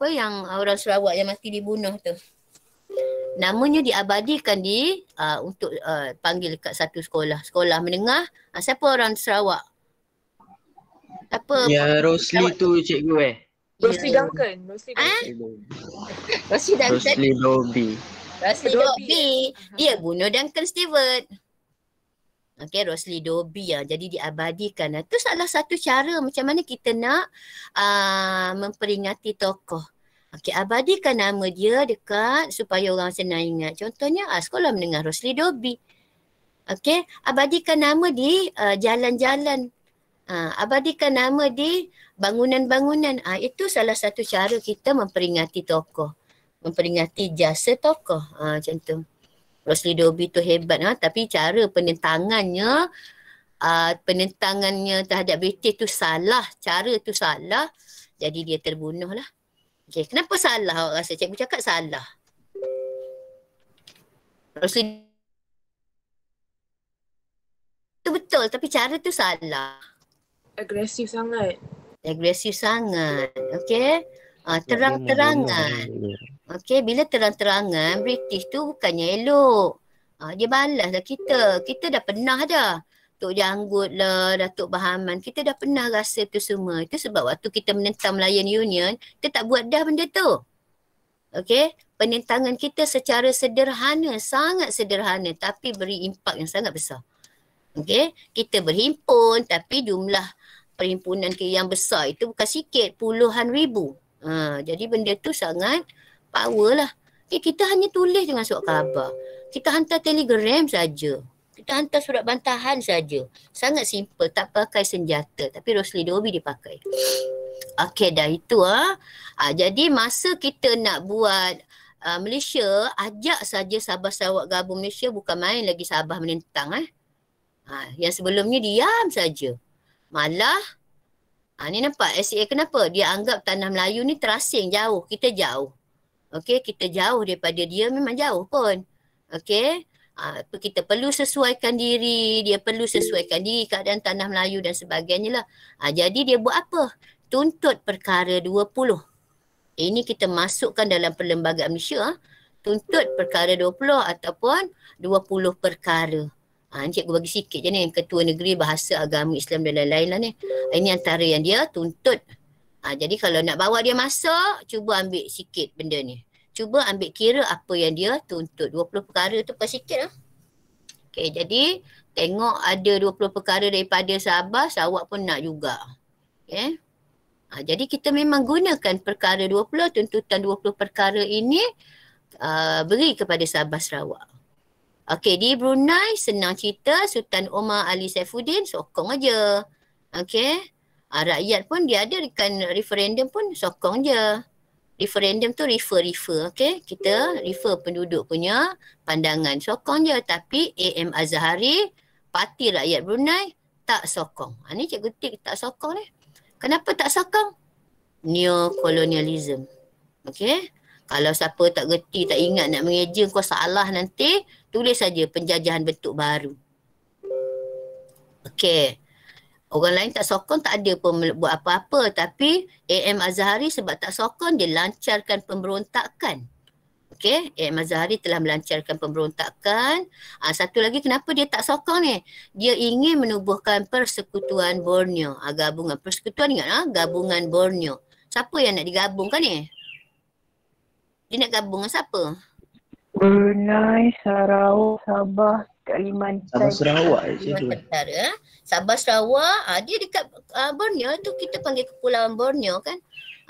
yang orang Sarawak yang mati dibunuh tu? Namanya diabadikan untuk panggil kat satu sekolah menengah. Siapa orang Sarawak? Apa? Ya, Rosli tu cikgu Rosli Duncan. Rosli Dobby. Rosli Dobby. Dia bunuh Duncan Stewart. Okey, Rosli Dobby jadi diabadikan. Itu salah satu cara macam mana kita nak memperingati tokoh. Okey, abadikan nama dia dekat supaya orang senang ingat. Contohnya sekolah menengah Rosli Dobby. Okey, abadikan nama di jalan-jalan. Abadikan nama di bangunan-bangunan. Itu salah satu cara kita memperingati tokoh. Memperingati jasa tokoh. Macam tu. Rosli Dobby tu hebat. Tapi cara penentangannya terhadap British tu salah. Cara tu salah. Jadi dia terbunuh lah. Okay. Kenapa salah awak rasa? Cikgu cakap salah. Rosli tu betul tapi cara tu salah. Agresif sangat. Agresif sangat. Okey. Terang-terangan. Okey, bila terang-terangan British tu bukannya elok. Dia balaslah kita. Kita dah pernah dah. Tok Janggut lah, Datuk Bahaman. Kita dah pernah rasa tu semua. Itu sebab waktu kita menentang Melayan Union, kita tak buat dah benda tu. Okey, penentangan kita secara sederhana, sangat sederhana tapi beri impak yang sangat besar. Okey, kita berhimpun tapi jumlah perhimpunan yang besar itu bukan sikit, puluhan ribu. Jadi benda tu sangat power lah. Kita hanya tulis dengan surat khabar. Kita hantar telegram saja. Kita hantar surat bantahan saja. Sangat simple, tak pakai senjata. Tapi Rosli Dobi dipakai. Okey dah itu jadi masa kita nak buat Malaysia, ajak saja Sabah Sarawak gabung Malaysia, bukan main lagi Sabah menentang Yang sebelumnya diam saja. Malah ni nampak SCA kenapa? Dia anggap tanah Melayu ni terasing jauh. Kita jauh. Okey, kita jauh daripada dia, memang jauh pun. Okey. Kita perlu sesuaikan diri, dia perlu sesuaikan diri keadaan tanah Melayu dan sebagainya lah. Jadi dia buat apa? Tuntut perkara 20. Ini kita masukkan dalam Perlembagaan Malaysia. Tuntut perkara 20 ataupun 20 perkara. Cikgu bagi sikit je ni. Ketua Negeri Bahasa Agama Islam dan lain-lain lah ni. Ini antara yang dia tuntut. Jadi kalau nak bawa dia masuk, cuba ambil sikit benda ni. Cuba ambil kira apa yang dia tuntut. 20 perkara tu bukan sikit lah. Okay, jadi tengok ada 20 perkara daripada Sabah, Sarawak pun nak juga. Okay. Jadi kita memang gunakan perkara 20, tuntutan 20 perkara ini beri kepada Sabah Sarawak. Okey, di Brunei senang cerita, Sultan Omar Ali Saifuddin sokong aja. Okey. Rakyat pun dia adakan referendum pun sokong je. Referendum tu refer. Okey, kita refer penduduk punya pandangan. Sokong je. Tapi AM Azhari, Parti Rakyat Brunei tak sokong. Ni cikgu tik tak sokong ni. Kenapa tak sokong? Neo-colonialism. Okey. Kalau siapa tak gerti, tak ingat nak mengeja kau salah nanti, tulis saja penjajahan bentuk baru. Okey. Orang lain tak sokong, tak ada pun buat apa-apa. Tapi AM Azhari sebab tak sokong, dia lancarkan pemberontakan. Okey, AM Azhari telah melancarkan pemberontakan. Satu lagi kenapa dia tak sokong ni? Dia ingin menubuhkan Persekutuan Borneo. Gabungan Persekutuan, ingat gabungan Borneo. Siapa yang nak digabungkan ni? Dia nak gabung dengan siapa? Brunei, Sarawak, Sabah, Kalimantan. Sabah Sarawak je tu. Sabah Sarawak, dia dekat Borneo tu, kita panggil Kepulauan Borneo kan.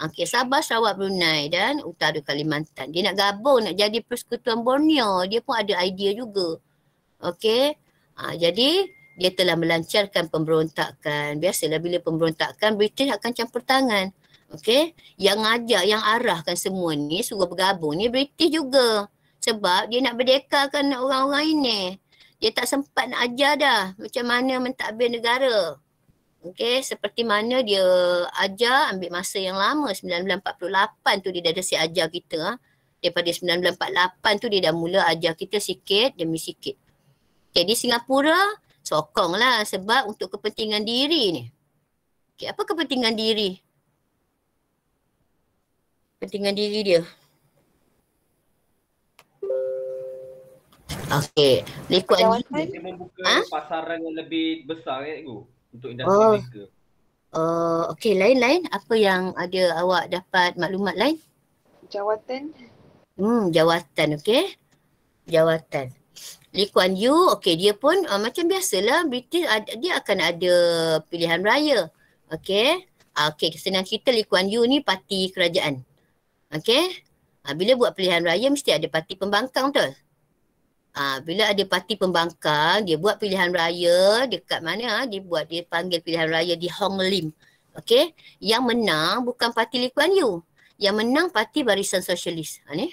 Okey, Sabah, Sarawak, Brunei dan Utara Kalimantan. Dia nak gabung, nak jadi Persekutuan Borneo. Dia pun ada idea juga. Okey. Jadi dia telah melancarkan pemberontakan. Biasalah bila pemberontakan, British akan campur tangan. Okey. Yang ngajak, yang arahkan semua ni, suruh bergabung ni British juga. Sebab dia nak berdekakan orang-orang ini. Dia tak sempat nak ajar dah macam mana mentadbir negara. Okey, seperti mana dia ajar ambil masa yang lama. 1948 tu dia dah siap ajar kita. Daripada 1948 tu dia dah mula ajar kita sikit demi sikit. Okay, di Singapura sokonglah sebab untuk kepentingan diri ni. Okay, apa kepentingan diri? Kepentingan diri dia. Okey, Lee-Kuan Yew. Dia membuka pasaran yang lebih besar kan cikgu untuk industri mereka. Okey, lain-lain apa yang ada awak dapat maklumat lain? Jawatan. Jawatan, okey. Jawatan. Lee-Kuan Yew, okey, dia pun macam biasalah British dia akan ada pilihan raya. Okey. Okey, senang cerita Lee-Kuan Yew ni parti kerajaan. Okey. Bila buat pilihan raya mesti ada parti pembangkang betul? Bila ada parti pembangkang, dia buat pilihan raya dekat mana? Dia panggil pilihan raya di Hong Lim. Okey. Yang menang bukan parti Lee Kuan Yew. Yang menang parti Barisan Sosialis. Ni.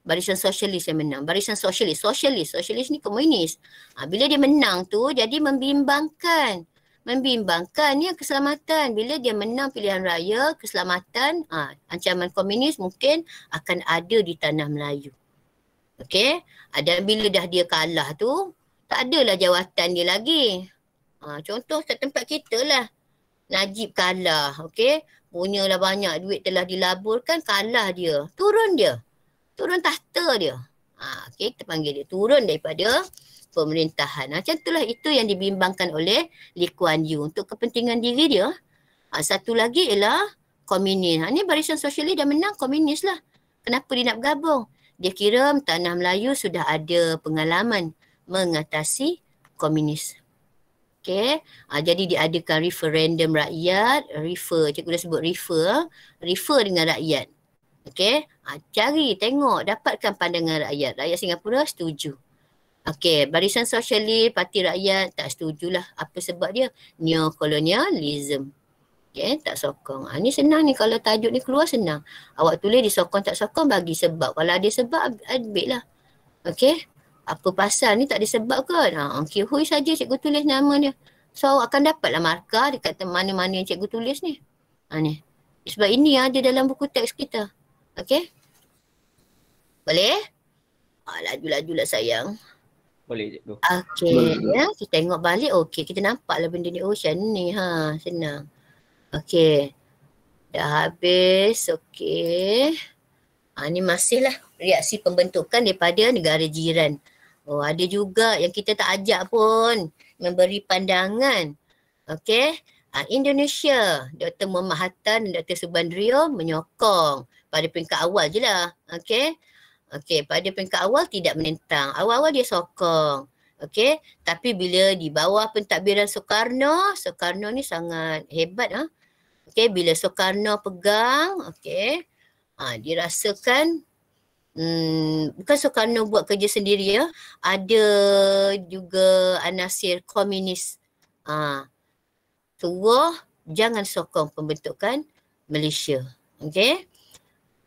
Barisan Sosialis yang menang. Barisan Sosialis. Sosialis ni komunis. Bila dia menang tu jadi membimbangkan. Membimbangkan ya keselamatan. Bila dia menang pilihan raya, keselamatan, ancaman komunis mungkin akan ada di tanah Melayu. Okey. Dan bila dah dia kalah tu, tak adalah jawatan dia lagi. Contoh kat tempat kita lah. Najib kalah, okey. Punyalah banyak duit telah dilaburkan, kalah dia. Turun dia. Turun tahta dia. Okey, kita panggil dia turun daripada pemerintahan. Macam itulah itu yang dibimbangkan oleh Lee Kuan Yew untuk kepentingan diri dia. Satu lagi ialah komunis. Ni Barisan Sosialis dah menang, komunis lah. Kenapa dia nak bergabung? Dia kira tanah Melayu sudah ada pengalaman mengatasi komunis. Okay. Jadi diadakan referendum rakyat, cikgu dah sebut refer dengan rakyat. Okay. Cari, tengok, dapatkan pandangan rakyat. Rakyat Singapura setuju. Okay. Barisan Sosialis, Parti Rakyat tak setujulah. Apa sebab dia? Neokolonialism. Okay, tak sokong. Ni senang ni, kalau tajuk ni keluar senang. Awak tulis disokong tak sokong, bagi sebab. Kalau ada sebab, ambil lah. Okay. Apa pasal ni tak ada sebab ke? Okay, hui saja cikgu tulis nama dia. So awak akan dapatlah markah dekat mana-mana yang cikgu tulis ni. Ni. Sebab ini ada dalam buku teks kita. Okay. Boleh? Laju-laju lah sayang. Boleh cikgu. Okay. Ya, kita tengok balik. Okay, kita nampaklah benda ni. Macam ni. Senang. Okey. Dah habis. Okey. Ni masihlah reaksi pembentukan daripada negara jiran. Ada juga yang kita tak ajak pun memberi pandangan. Okey. Indonesia, Dr. Muhammad Hatta dan Dr. Subandrio menyokong pada peringkat awal je lah. Okey. Okey, pada peringkat awal tidak menentang. Awal-awal dia sokong. Okey. Tapi bila di bawah pentadbiran Soekarno ni sangat hebat. Okey, bila Soekarno pegang, okey, dirasakan bukan Soekarno buat kerja sendiri ya, ada juga anasir komunis. Suruh jangan sokong pembentukan Malaysia. Okey.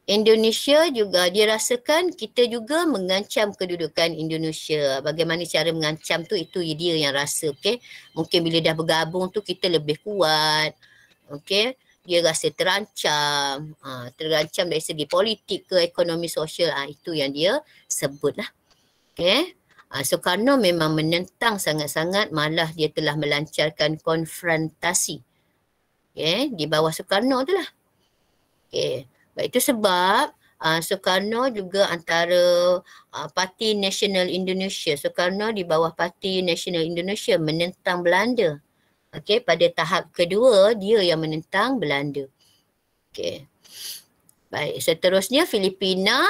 Indonesia juga dirasakan kita juga mengancam kedudukan Indonesia. Bagaimana cara mengancam tu, itu dia yang rasa. Okey. Mungkin bila dah bergabung tu kita lebih kuat. Okey, dia rasa terancam. Terancam dari segi politik ke ekonomi sosial. Itu yang dia sebutlah. Okey. Soekarno memang menentang sangat-sangat, malah dia telah melancarkan konfrontasi. Okey, di bawah Soekarno tu lah. Okey. Baik, itu sebab Soekarno juga antara Parti Nasional Indonesia. Soekarno di bawah Parti Nasional Indonesia menentang Belanda. Okey, pada tahap kedua dia yang menentang Belanda. Okey. Baik, seterusnya Filipina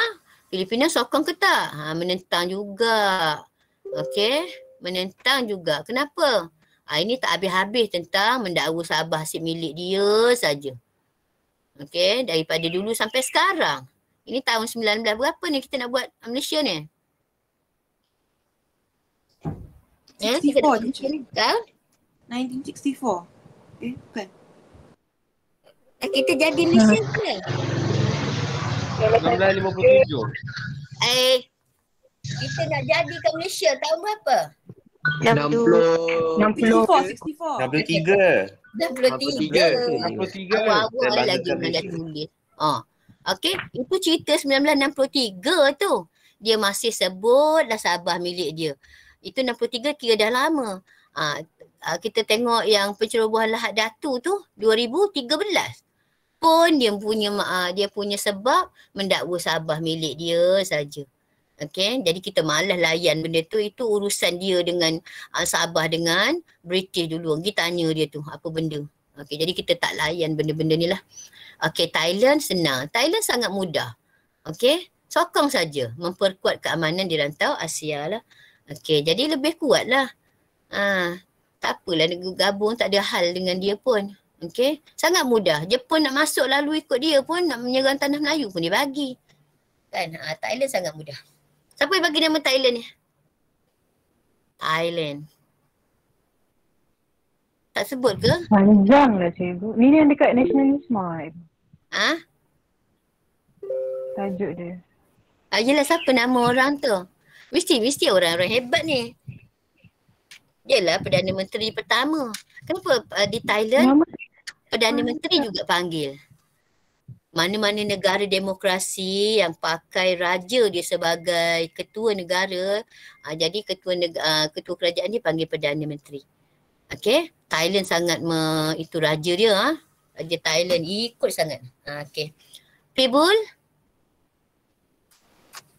sokong ke tak? Menentang juga. Okey, menentang juga. Kenapa? Ini tak habis-habis tentang mendakwa Sabah aset milik dia saja. Okey, daripada dulu sampai sekarang. Ini tahun 19 berapa ni kita nak buat Malaysia ni? 64 je. Kau? 1964. Bukan. Kita jadi Malaysia ke? 1957. Kita nak jadi ke Malaysia tahun berapa? 63. 63. Awal-awal lagi dah tulis. Okey, itu cerita 1963 tu. Dia masih sebutlah Sabah milik dia. Itu 63 kira dah lama. Kita tengok yang pencerobohan Lahad Datu tu 2013. Pun dia punya sebab mendakwa Sabah milik dia saja. Okey, jadi kita malas layan benda tu. Itu urusan dia dengan Sabah dengan British dulu. Kita tanya dia tu apa benda. Okey, jadi kita tak layan benda-benda ni lah. Okey, Thailand senang. Thailand sangat mudah. Okey, sokong saja memperkuat keamanan di rantau Asia lah. Okey, jadi lebih kuat lah. Tak apalah gabung, tak ada hal dengan dia pun. Okey, sangat mudah. Jepun nak masuk lalu ikut dia pun, nak menyerang tanah Melayu pun dia bagi. Kan, Thailand sangat mudah. Siapa yang bagi nama Thailand ni? Thailand. Tak sebut ke? Panjang lah cikgu. Ni yang dekat nasionalisme. Tajuk dia. Yelah, siapa nama orang tu? Mesti orang-orang hebat ni. Yelah, Perdana Menteri pertama. Kenapa di Thailand Perdana Menteri juga panggil? Mana-mana negara demokrasi yang pakai raja dia sebagai ketua negara, jadi ketua kerajaan dia panggil Perdana Menteri. Okey, Thailand sangat itu raja dia, raja Thailand ikut sangat. Okey. Pibul?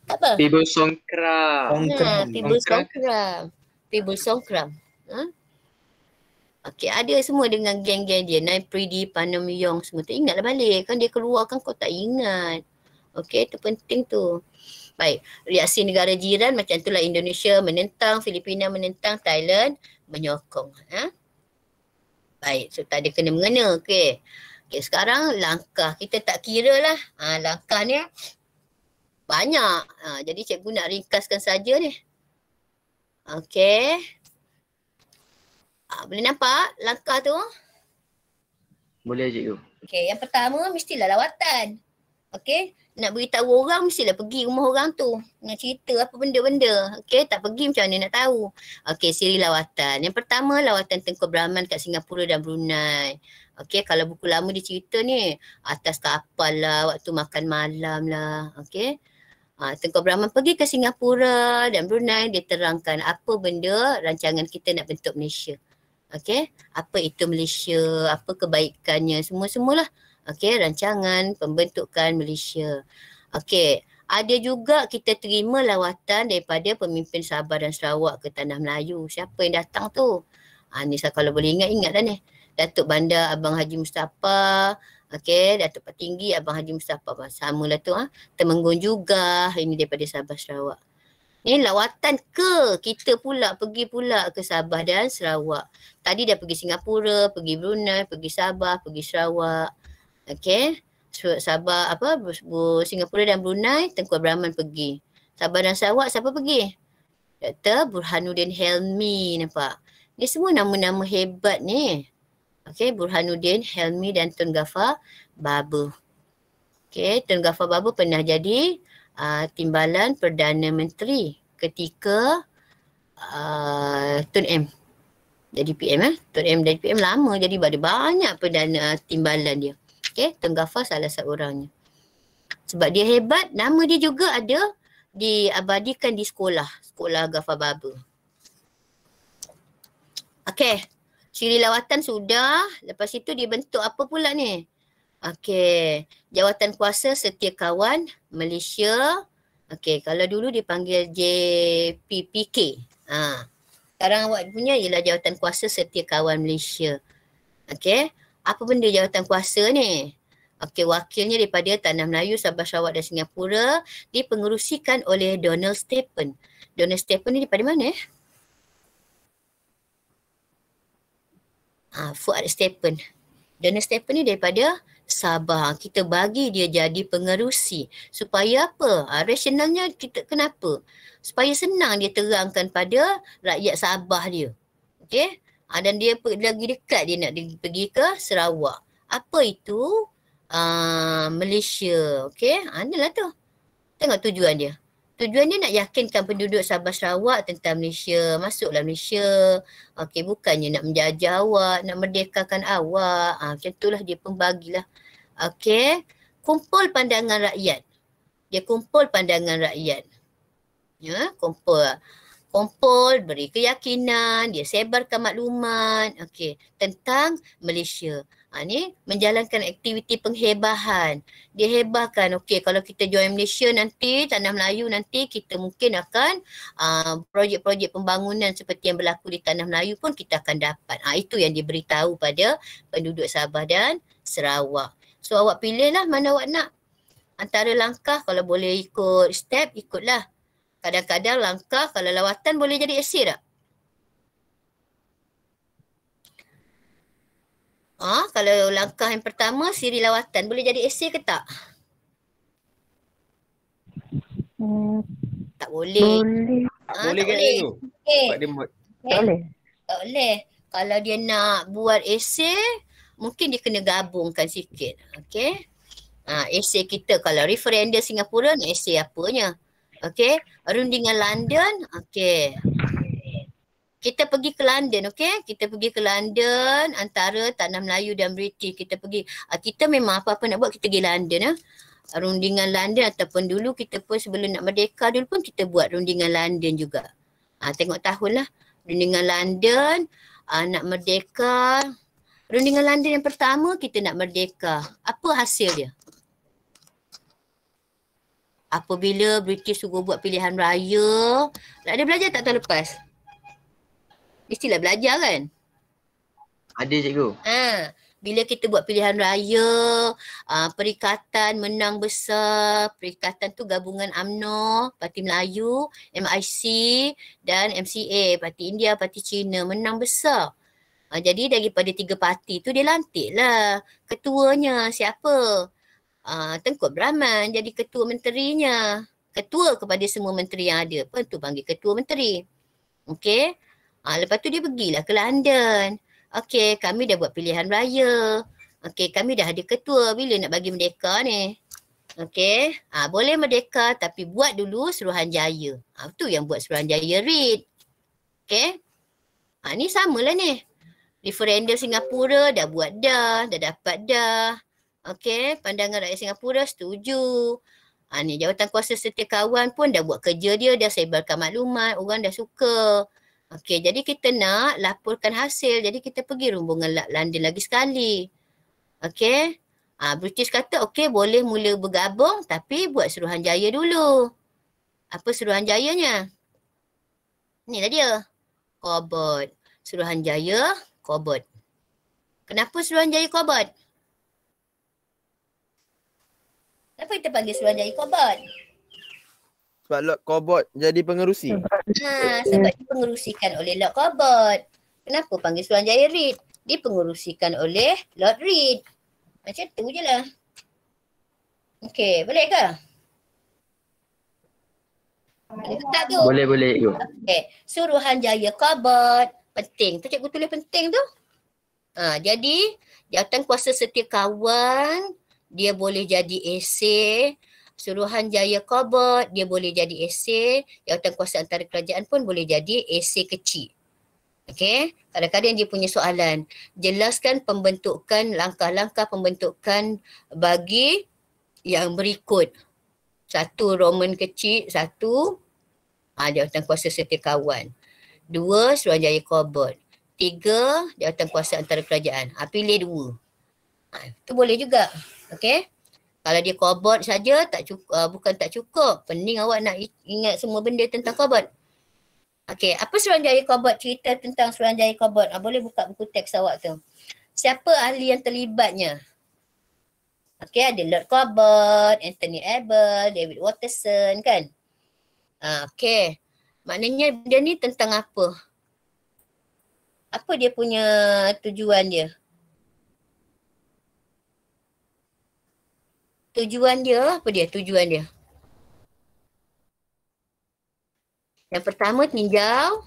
Apa? Pibul Songkram. Pibul Songkram. Okey, ada semua dengan geng-geng dia. Nai Pridi, Panamyong semua tu. Ingatlah balik. Kan dia keluar kan kau tak ingat. Okey, tu penting tu. Baik, reaksi negara jiran macam itulah, Indonesia menentang, Filipina menentang, Thailand menyokong. Baik, so tak ada kena-mengena. Okey. Okey, sekarang langkah. Kita tak kira lah. Langkah ni banyak. Jadi cikgu nak ringkaskan saja ni. Okey. Boleh nampak langkah tu? Boleh cikgu. Okey, yang pertama mestilah lawatan. Okey, nak beritahu orang mestilah pergi rumah orang tu. Nak cerita apa benda-benda. Okey, tak pergi macam mana nak tahu. Okey, siri lawatan. Yang pertama lawatan Tengku Brahman kat Singapura dan Brunei. Okey, kalau buku lama dia cerita ni, atas kapal lah, waktu makan malam lah. Okey. Tengku Brahman pergi ke Singapura dan Brunei, dia terangkan apa benda rancangan kita nak bentuk Malaysia. Okey, apa itu Malaysia, apa kebaikannya, semua-semualah. Okey, rancangan pembentukan Malaysia. Okey, ada juga kita terima lawatan daripada pemimpin Sabah dan Sarawak ke Tanah Melayu. Siapa yang datang tu? Ni kalau boleh ingat dah ni. Datuk Bandar Abang Haji Mustafa. Okey, Datuk Petinggi Abang Haji Mustafa. Samalah tu. Temenggung juga. Ini daripada Sabah Sarawak. Ni lawatan kita pula pergi pula ke Sabah dan Sarawak. Tadi dah pergi Singapura, pergi Brunei, pergi Sabah, pergi Sarawak. Okey. Sabah Singapura dan Brunei, Tengku Brahman pergi. Sabah dan Sarawak siapa pergi? Dr. Burhanuddin Helmi, nampak. Ni semua nama-nama hebat ni. Okey, Burhanuddin Helmi dan Tun Ghaffar Babu. Okey, Tun Ghaffar Babu pernah jadi Timbalan Perdana Menteri ketika Tun M jadi PM. Tun M jadi PM lama, jadi ada banyak perdana timbalan dia. Okey, Tun Ghaffar salah seorangnya. Sebab dia hebat, nama dia juga ada diabadikan di sekolah Ghaffar Babu. Okey, siri lawatan sudah. Lepas itu dibentuk apa pula ni? Okey, Jawatan Kuasa Setiakawan Malaysia. Okey, kalau dulu dipanggil JPPK. Sekarang awak punya ialah Jawatan Kuasa Setiakawan Malaysia. Okey, apa benda jawatan kuasa ni? Okey, wakilnya daripada Tanah Melayu, Sabah Sarawak dan Singapura dipengerusikan oleh Donald Stephen. Donald Stephen ni daripada mana? Fuad Stephen. Donald Stephen ni daripada Sabah. Kita bagi dia jadi pengerusi. Supaya apa? Rasionalnya kita kenapa? Supaya senang dia terangkan pada rakyat Sabah dia. Okey? Dan dia lagi dekat dia nak pergi ke Sarawak. Apa itu? Malaysia. Okey? Inilah tu. Tengok tujuan dia. Tujuan dia nak yakinkan penduduk Sabah Sarawak tentang Malaysia. Masuklah Malaysia. Okey, bukannya nak menjajah awak, nak merdekakan awak. Macam itulah dia pembagilah. Okey, kumpul pandangan rakyat. Dia kumpul pandangan rakyat. Ya, kumpul, beri keyakinan, dia sebarkan maklumat, okey, tentang Malaysia. Ni menjalankan aktiviti penghebahan. Dia hebahkan, okey, kalau kita join Malaysia nanti, Tanah Melayu nanti, kita mungkin akan projek-projek pembangunan seperti yang berlaku di Tanah Melayu pun kita akan dapat. Itu yang diberitahu pada penduduk Sabah dan Sarawak. So awak pilihlah mana awak nak. Antara langkah, kalau boleh ikut step, ikutlah. Kadang-kadang langkah, kalau lawatan boleh jadi esei tak? Kalau langkah yang pertama, siri lawatan, boleh jadi esei ke tak? Tak boleh. Boleh kan tu? Tak boleh. Tak boleh. Kalau dia nak buat esei, mungkin dia kena gabungkan sikit. Okey. Esei kita, kalau referendum Singapura, nak esei apanya? Okey. Rundingan London, okey. Kita pergi ke London, okey? Kita pergi ke London antara Tanah Melayu dan British. Kita pergi. Kita memang apa-apa nak buat kita pergi London. Rundingan London ataupun dulu kita pun sebelum nak merdeka dulu pun kita buat rundingan London juga. Tengok tahun lah. Rundingan London, nak merdeka. Rundingan London yang pertama kita nak merdeka. Apa hasil dia? Apabila British suruh buat pilihan raya, ada belajar tak tahun lepas? Mestilah belajar kan? Ada cikgu. Bila kita buat pilihan raya, perikatan menang besar. Perikatan tu gabungan UMNO, Parti Melayu, MIC dan MCA, Parti India, Parti Cina menang besar. Jadi daripada 3 parti tu dia lantik lah ketuanya siapa? Tengku Abdul Rahman jadi ketua menterinya. Ketua kepada semua menteri yang ada. Apa tu panggil ketua menteri. Okey. Lepas tu dia pergilah ke London. Okey, kami dah buat pilihan raya. Okey, kami dah ada ketua. Bila nak bagi merdeka ni? Okey, boleh merdeka tapi buat dulu Suruhanjaya. Tu yang buat Suruhanjaya Reid. Okey. Ni samalah ni. Referendum Singapura dah buat dah dapat dah. Okey, pandangan rakyat Singapura setuju. Ni Jawatan Kuasa Setiakawan pun dah buat kerja dia, dah sebarkan maklumat, orang dah suka. Okey, jadi kita nak laporkan hasil. Jadi kita pergi rombongan London lagi sekali. Okey. British kata okey boleh mula bergabung tapi buat Suruhanjaya dulu. Apa Suruhanjayanya? Ni lah dia. Kobot. Suruhanjaya Kobot. Kenapa Suruhanjaya Kobot? Kenapa kita panggil Suruhanjaya Kobot? Sebab Lord Kobot jadi pengerusi. Sebab dipengerusikan oleh Lord Kobot. Kenapa panggil Suruhanjaya Reid? Dipengerusikan oleh Lord Reid. Macam tu je lah. Okey, boleh ke? Boleh tak tu? Boleh. Okey, Suruhanjaya Kobot. Penting. Tu cikgu tulis penting tu. Jadi, Jawatan Kuasa Setiakawan, dia boleh jadi esei. Suruhanjaya Kobot, dia boleh jadi esei. Jawatan Kuasa Antara Kerajaan pun boleh jadi esei kecil. Okey, kadang-kadang dia punya soalan. Jelaskan pembentukan, langkah-langkah pembentukan bagi yang berikut. 1 Roman kecil, 1 Jawatan Kuasa Setiakawan. 2 Suruhanjaya Kobot. 3 Jawatan Kuasa Antara Kerajaan. Pilih 2. Itu boleh juga. Okey. Kalau dia Kobot saja tak cukup, bukan tak cukup. Pening awak nak ingat semua benda tentang Kobot. Okey, apa Suruhanjaya Kobot? Cerita tentang Suruhanjaya Kobot. Boleh buka buku teks awak tu. Siapa ahli yang terlibatnya? Okey, ada Lord Kobot, Anthony Abel, David Watterson kan? Okey. Maknanya benda ni tentang apa? Apa dia punya tujuan dia? Tujuan dia, apa dia tujuan dia? Yang pertama tinjau.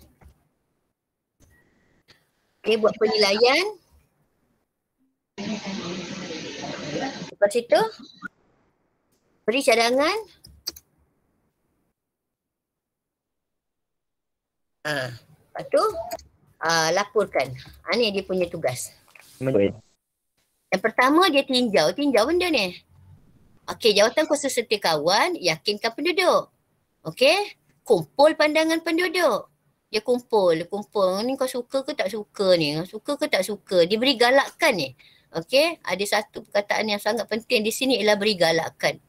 Okey, buat penilaian. Lepas itu, beri cadangan. Lepas tu, laporkan. Ni dia punya tugas. Yang pertama dia tinjau benda ni. Okey, Jawatan Kuasa Setiakawan yakinkan penduduk. Okey, kumpul pandangan penduduk. Dia kumpul. Ni kau suka ke tak suka ni? Suka ke tak suka? Dia beri galakan ni. Okey, ada satu perkataan yang sangat penting di sini ialah beri galakan.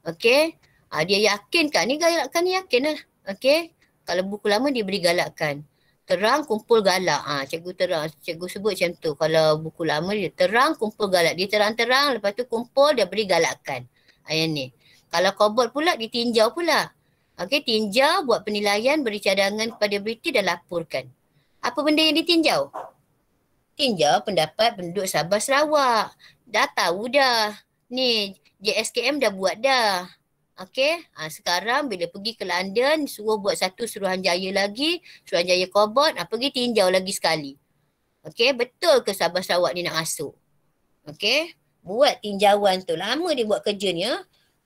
Okey, dia yakinkan. Ni galakan ni yakin lah. Okey, kalau buku lama dia beri galakan. Terang, kumpul, galak. Cikgu terang. Cikgu sebut macam tu. Kalau buku lama dia terang, kumpul, galak. Dia terang-terang, lepas tu kumpul, dia beri galakan. Yang ni. Kalau Kobot pula, ditinjau pula. Okey, tinjau, buat penilaian, beri cadangan kepada British dan laporkan. Apa benda yang ditinjau? Tinjau pendapat penduduk Sabah Sarawak. Dah tahu dah. Ni, JSKM dah buat dah. Okey, sekarang bila pergi ke London, suruh buat satu Suruhanjaya lagi, Suruhanjaya Kobot, pergi tinjau lagi sekali. Okey, betul ke Sabah Sarawak ni nak masuk? Okey, buat tinjauan tu. Lama dia buat kerja ni.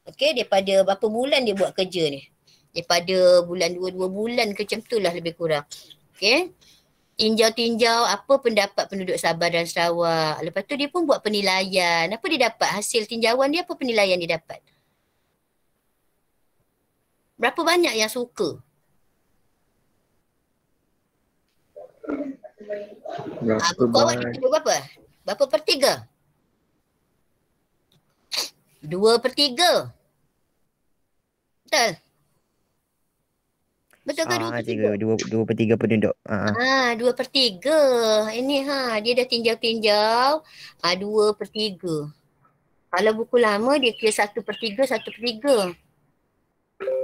Okey, daripada berapa bulan dia buat kerja ni? Daripada bulan 2 bulan ke macam tu lah lebih kurang. Okey. Tinjau-tinjau apa pendapat penduduk Sabah dan Sarawak. Lepas tu dia pun buat penilaian. Apa dia dapat? Hasil tinjauan dia apa penilaian dia dapat? Berapa banyak yang suka? Berapa Kau banyak? kita berapa? Berapa per 3? 2/3. Betul? Betul ke 2/3? Cikgu, 2/3 penduduk. 2/3. Ini dia dah tinjau-tinjau. 2/3. Kalau buku lama dia kira 1/3, 1/3.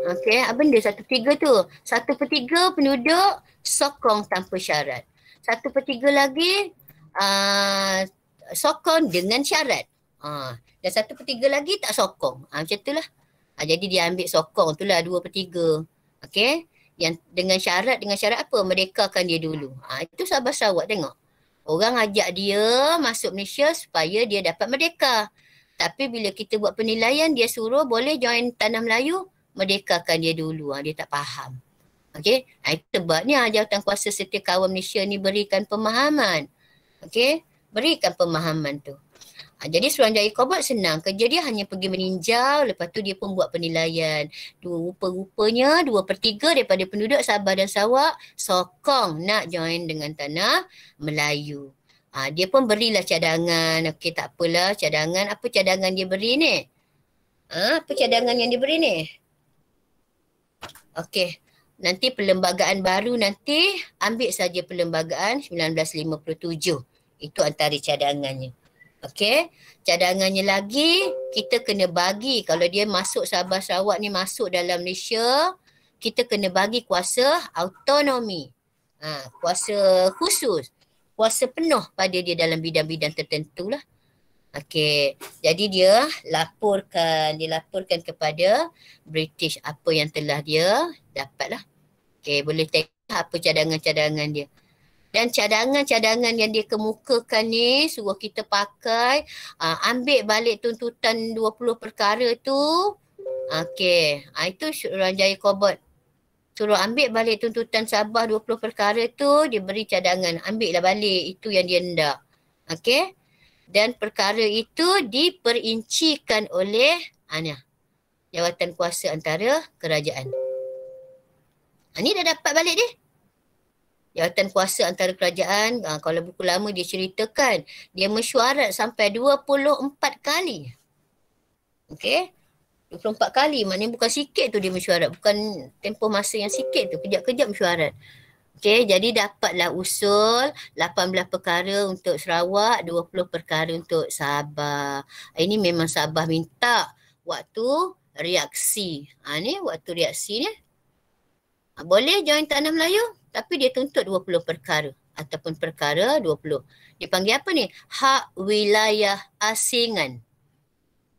Okey, apa benda 1/3 tu? 1/3 penduduk sokong tanpa syarat. 1/3 lagi sokong dengan syarat. Dan 1/3 lagi tak sokong. Macam tu lah. Jadi dia ambil sokong tu lah 2/3. Okey. Yang dengan syarat apa? Merdekakan dia dulu. Itu Sabah Sarawak tengok. Orang ajak dia masuk Malaysia supaya dia dapat merdeka. Tapi bila kita buat penilaian, dia suruh boleh join Tanah Melayu, merdekakan dia dulu. Dia tak faham. Okey. Itu sebabnya Jawatankuasa Setiaukawan Malaysia ni berikan pemahaman. Okey. Berikan pemahaman tu. Jadi Suruhanjaya Kobot senang. Kerja dia hanya pergi meninjau, lepas tu dia pun buat penilaian. Rupa-rupanya 2/3 daripada penduduk Sabah dan Sarawak sokong nak join dengan Tanah Melayu. Dia pun berilah cadangan. Okey, tak apalah cadangan. Apa cadangan dia beri ni? Apa cadangan yang dia beri ni? Okey. Nanti perlembagaan baru nanti ambil saja perlembagaan 1957. Itu antara cadangannya. Okey, cadangannya lagi kita kena bagi kalau dia masuk Sabah Sarawak ni masuk dalam Malaysia, kita kena bagi kuasa autonomi. Kuasa khusus, kuasa penuh pada dia dalam bidang-bidang tertentu lah. Okey, jadi dia laporkan kepada British apa yang telah dia dapat lah. Okey, boleh tengok apa cadangan-cadangan dia. Dan cadangan-cadangan yang dia kemukakan ni suruh kita pakai, ambil balik tuntutan 20 perkara tu. Okey, itu Suruhanjaya Kobot. Suruh ambil balik tuntutan Sabah 20 perkara tu, dia beri cadangan. Ambil lah balik itu yang dia hendak. Okey. Dan perkara itu diperincikan oleh Jawatan Kuasa Antara Kerajaan. Ni dah dapat balik dia. Jawatan Kuasa Antara Kerajaan, kalau buku lama dia ceritakan, dia mesyuarat sampai 24 kali. Okey? 24 kali, maknanya bukan sikit tu dia mesyuarat. Bukan tempoh masa yang sikit tu, kejap-kejap mesyuarat. Okey, jadi dapatlah usul 18 perkara untuk Sarawak, 20 perkara untuk Sabah. Ini memang Sabah minta waktu reaksi. Ni waktu reaksi ni. Boleh join Tanah Melayu? Tapi dia tuntut 20 perkara ataupun perkara 20. Dipanggil apa ni? Hak wilayah asingan.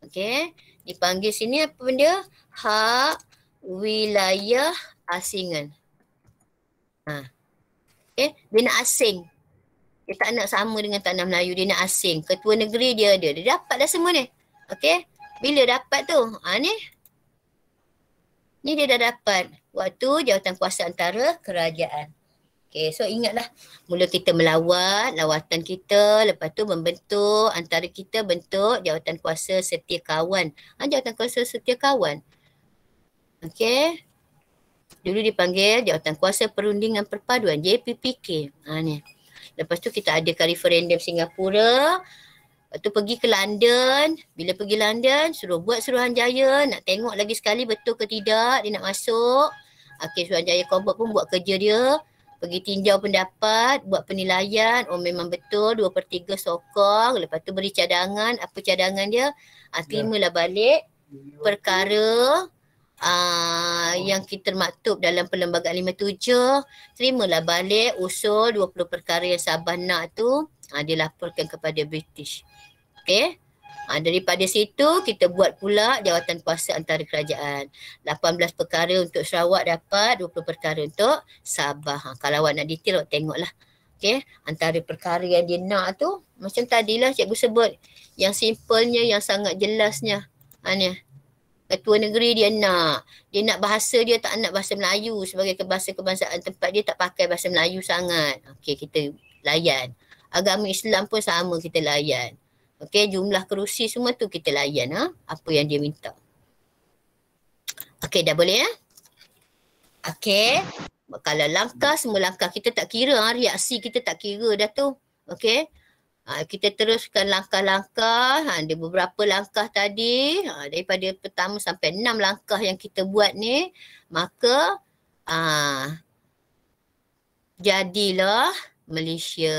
Okey. Dipanggil sini apa benda? Hak wilayah asingan. Okey. Dia nak asing. Dia tak nak sama dengan Tanah Melayu. Dia nak asing. Ketua negeri dia ada. Dia dapat dah semua ni. Okey. Bila dapat tu? Ni dia dah dapat. Waktu Jawatan Kuasa Antara Kerajaan. Okay, so ingatlah. Mula kita melawat, lawatan kita. Lepas tu membentuk, antara kita bentuk Jawatan Kuasa Setiaukawan. Jawatan Kuasa Setiaukawan. Okay. Dulu dipanggil Jawatan Kuasa Perundingan Perpaduan, JPPK. Ni. Lepas tu kita adakan referendum Singapura. Lepas tu pergi ke London. Bila pergi London, suruh buat Suruhanjaya. Nak tengok lagi sekali betul ke tidak dia nak masuk. Okey, Suruhanjaya Kobot pun buat kerja dia. Pergi tinjau pendapat, buat penilaian. Oh memang betul 2/3 sokong. Lepas tu beri cadangan. Apa cadangan dia? Terimalah balik perkara yang kita maktub dalam Perlembagaan 57. Terimalah balik usul 20 perkara yang Sabah nak tu. Dia laporkan kepada British. Okey. Daripada situ kita buat pula Jawatan Kuasa Antara Kerajaan. 18 perkara untuk Sarawak dapat, 20 perkara untuk Sabah. Kalau awak nak detail awak tengoklah. Okey, antara perkara yang dia nak tu macam tadilah cikgu sebut. Yang simpelnya, yang sangat jelasnya. Ni. Ketua negeri dia nak. Dia nak bahasa dia tak nak bahasa Melayu sebagai bahasa kebangsaan tempat dia tak pakai bahasa Melayu sangat. Okey, kita layan. Agama Islam pun sama kita layan. Okey, jumlah kerusi semua tu kita layan apa yang dia minta. Okey, dah boleh ya? Okey. Kalau langkah, semua langkah kita tak kira reaksi kita tak kira dah tu. Okey. Kita teruskan langkah-langkah. Ada beberapa langkah tadi. Daripada pertama sampai 6 langkah yang kita buat ni. Maka jadilah Malaysia.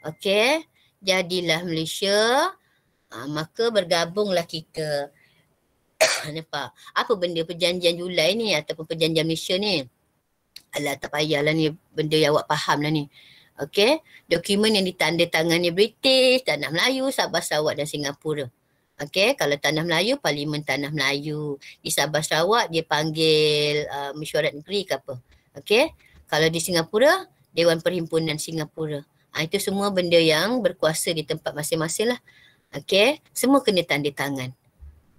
Okey. Jadilah Malaysia. Maka bergabunglah kita. Nampak? Apa benda perjanjian Julai ni ataupun perjanjian Malaysia ni? Alah, tak payahlah ni benda yang awak faham lah ni. Okey, dokumen yang ditandatangani British, Tanah Melayu, Sabah Sarawak dan Singapura. Okey, kalau Tanah Melayu, Parlimen Tanah Melayu. Di Sabah Sarawak dia panggil mesyuarat negeri ke apa. Okey, kalau di Singapura, Dewan Perhimpunan Singapura. Itu semua benda yang berkuasa di tempat masing-masing lah. Okey, semua kena tanda tangan.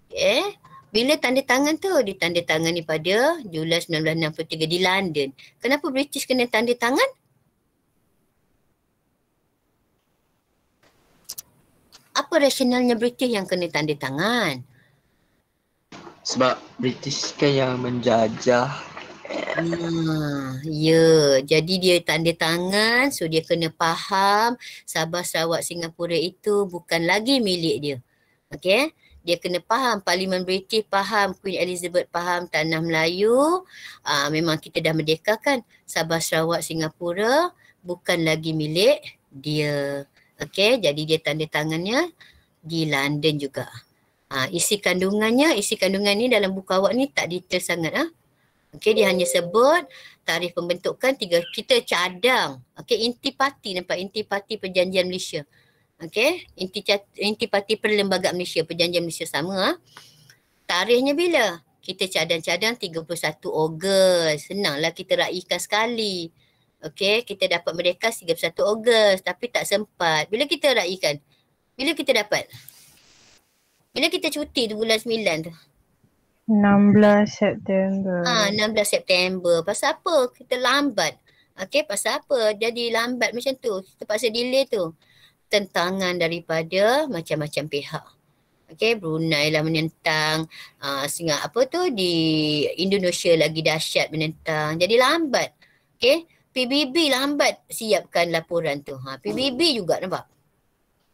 Okey, bila tanda tangan tu ditandatangani pada Julai 1963 di London. Kenapa British kena tanda tangan? Apa rasionalnya British yang kena tanda tangan? Sebab British kan yang menjajah. Ya, jadi dia tanda tangan, so dia kena faham Sabah Sarawak Singapura itu bukan lagi milik dia. Okey? Dia kena faham, Parlimen British faham, Queen Elizabeth faham, Tanah Melayu. Memang kita dah merdekakan. Sabah Sarawak Singapura bukan lagi milik dia. Okey, jadi dia tanda tangannya di London juga. Isi kandungan ni dalam buku awak ni tak detail sangat. Okey, dia hanya sebut tarikh pembentukan kita cadang. Okey, intipati, nampak intipati perjanjian Malaysia. Okey, intipati perlembagaan Malaysia, perjanjian Malaysia sama. Tarikhnya bila? Kita cadang-cadang 31 Ogos. Senanglah kita raikan sekali. Okey, kita dapat merdeka 31 Ogos tapi tak sempat. Bila kita raikan? Bila kita dapat? Bila kita cuti tu bulan 9 tu? 16 September. 16 September. Pasal apa? Kita lambat. Okey, pasal apa? Jadi lambat macam tu. Kita paksa delay tu. Tentangan daripada macam-macam pihak. Okey, Brunei lah menentang. Di Indonesia lagi dahsyat menentang. Jadi lambat. Okey. PBB lambat siapkan laporan tu. PBB juga nampak.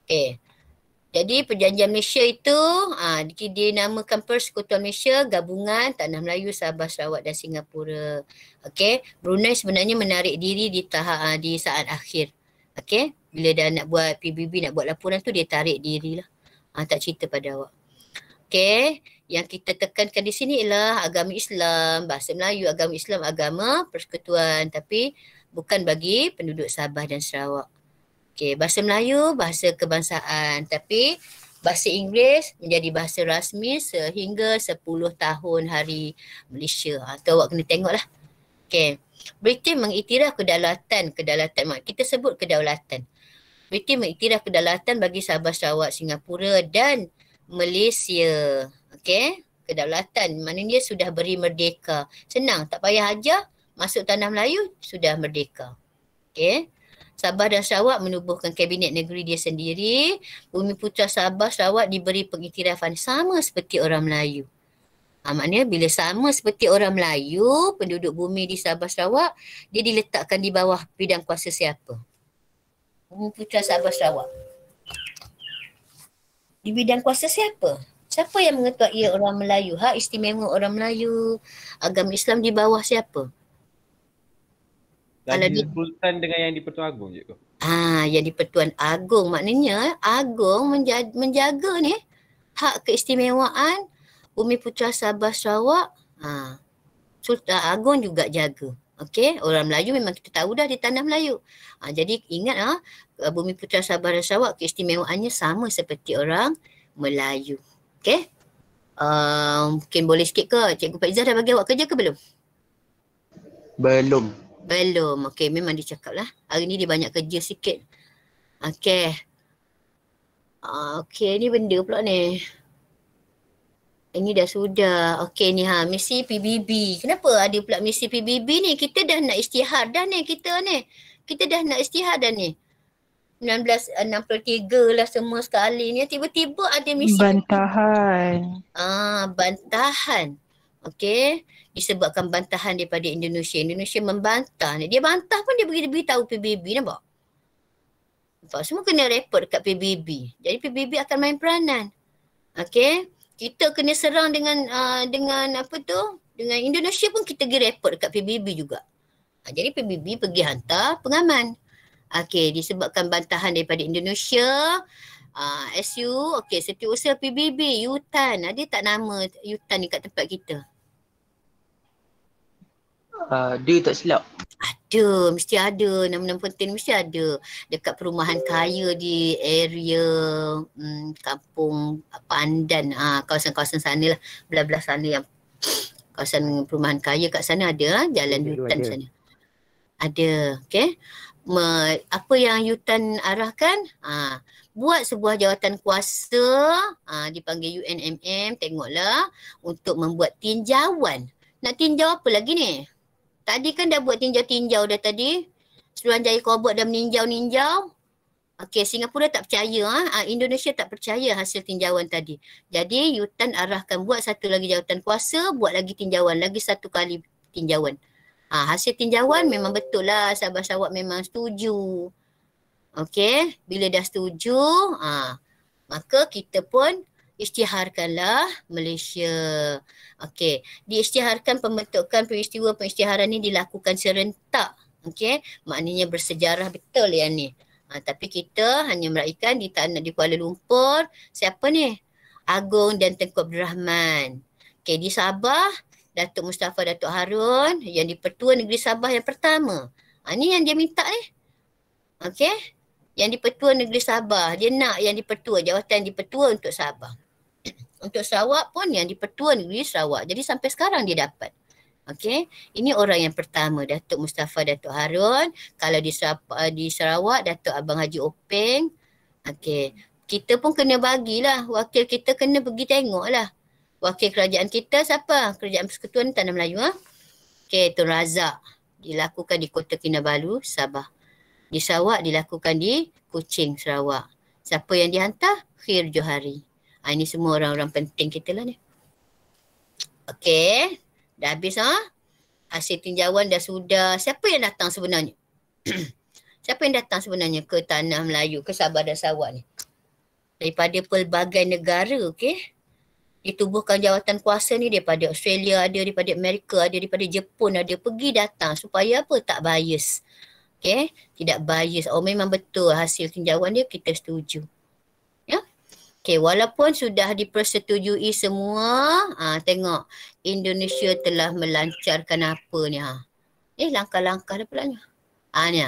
Okey. Jadi perjanjian Malaysia itu dinamakan Persekutuan Malaysia Gabungan Tanah Melayu, Sabah, Sarawak dan Singapura. Okey. Brunei sebenarnya menarik diri di saat akhir. Okey. Bila dah nak buat PBB, nak buat laporan tu dia tarik dirilah. Tak cerita pada awak. Okey. Yang kita tekankan di sini ialah agama Islam, bahasa Melayu, agama Islam, agama persekutuan tapi bukan bagi penduduk Sabah dan Sarawak. Okey, bahasa Melayu, bahasa kebangsaan tapi bahasa Inggeris menjadi bahasa rasmi sehingga 10 tahun Hari Malaysia. Tu awak kena tengoklah. Okey. British mengiktiraf kedaulatan, kita sebut kedaulatan. British mengiktiraf kedaulatan bagi Sabah, Sarawak, Singapura dan Malaysia. Okey, kedaulatan maknanya sudah beri merdeka. Senang, tak payah ajar, masuk Tanah Melayu sudah merdeka. Okey. Sabah dan Sarawak menubuhkan kabinet negeri dia sendiri. Bumi Putra Sabah Sarawak diberi pengiktirafan sama seperti orang Melayu. Maknanya bila sama seperti orang Melayu, penduduk bumi di Sabah Sarawak, dia diletakkan di bawah bidang kuasa siapa? Bumi Putra Sabah Sarawak. Di bidang kuasa siapa? Siapa yang mengetua ia orang Melayu? Hak istimewa orang Melayu. Agama Islam di bawah siapa? Lagi Sultan dengan yang di Pertuan Agong je ke? Yang di Pertuan Agong. Maknanya Agong menjaga ni hak keistimewaan Bumi Putra Sabah Sarawak. Sultan Agong juga jaga. Okey, orang Melayu memang kita tahu dah di Tanah Melayu. Jadi ingat Bumi Putra Sabah dan Sarawak keistimewaannya sama seperti orang Melayu. Okey. Mungkin boleh sikit ke? Cikgu Faizah dah bagi awak kerja ke belum? Belum. Okey, memang dia cakap lah. Hari ni dia banyak kerja sikit. Okey. Okey, ni benda pula ni. Ini dah sudah. Okey ni misi PBB. Kenapa ada pula misi PBB ni? Kita dah nak isytihar dah ni kita ni. Kita dah nak isytihar dah ni. 1963 lah semua sekali ni. Tiba-tiba ada misi Bantahan. bantahan. Okey. Disebabkan bantahan daripada Indonesia. Indonesia membantah ni. Dia bantah pun dia beritahu PBB, nampak? Nampak? Semua kena report dekat PBB. Jadi PBB akan main peranan. Okey. Kita kena serang dengan apa tu? Dengan Indonesia pun kita pergi report dekat PBB juga. Jadi PBB pergi hantar pengaman. Okey, disebabkan bantahan daripada Indonesia, SU, okey, Setiausaha PBB, Yutan. Ada tak nama Yutan ni kat tempat kita? Dia tak silap. Ada, mesti ada. Nama-nama penting mesti ada. Dekat perumahan kaya di area Kampung Pandan. Kawasan-kawasan sana lah. Belah-belah sana yang kawasan perumahan kaya kat sana ada. Jalan Yutan sana. Ada, okey. Apa yang Yutan arahkan? Buat sebuah jawatan kuasa, dipanggil UNMM, tengoklah, untuk membuat tinjauan. Nak tinjau apa lagi ni? Tadi kan dah buat tinjau-tinjau dah tadi. Suruhanjaya Kobot dah meninjau-ninjau. Okey, Singapura tak percaya. Indonesia tak percaya hasil tinjauan tadi. Jadi Yutan arahkan buat satu lagi jawatan kuasa, buat lagi tinjauan, lagi satu kali tinjauan. Hasil tinjauan memang betul lah, sahabat Sarawak memang setuju. Okey, bila dah setuju, maka kita pun isytiharkanlah Malaysia. Okey, diisytiharkan pembentukan peristiwa pengisytiharan ni dilakukan serentak. Okey, maknanya bersejarah betul yang ni. Tapi kita hanya meraihkan di tanah di Kuala Lumpur. Siapa ni? Agong dan Tengku Abdul Rahman. Okey, di Sabah, Datuk Mustafa Datuk Harun yang di-Pertua Negeri Sabah yang pertama. Ni yang dia minta ni. Okey. Yang di-Pertua Negeri Sabah. Dia nak yang di-Pertua, jawatan di-Pertua untuk Sabah. Untuk Sarawak pun yang di-Pertua Negeri Sarawak. Jadi sampai sekarang dia dapat. Okey. Ini orang yang pertama, Datuk Mustafa Datuk Harun. Kalau di Sarawak, Datuk Abang Haji Openg. Okey. Kita pun kena bagilah. Wakil kita kena pergi tengok lah. Wakil kerajaan kita siapa? Kerajaan Persekutuan Tanah Melayu. Okey, Tun Razak. Dilakukan di Kota Kinabalu, Sabah. Di Sarawak dilakukan di Kuching, Sarawak. Siapa yang dihantar? Khir Johari. Ini semua orang-orang penting kita lah ni. Okey, dah habis hasil tinjauan dah sudah. Siapa yang datang sebenarnya? Siapa yang datang sebenarnya ke Tanah Melayu, ke Sabah dan Sarawak ni? Daripada pelbagai negara, okey? Ditubuhkan jawatan kuasa ni daripada Australia ada, daripada Amerika ada, daripada Jepun ada. Pergi datang supaya apa? Tak bias. Okay? Tidak bias. Memang betul hasil tinjauan dia kita setuju. Ya? Okay, walaupun sudah dipersetujui semua, tengok Indonesia telah melancarkan apa ni langkah-langkah dah pula ni. Ni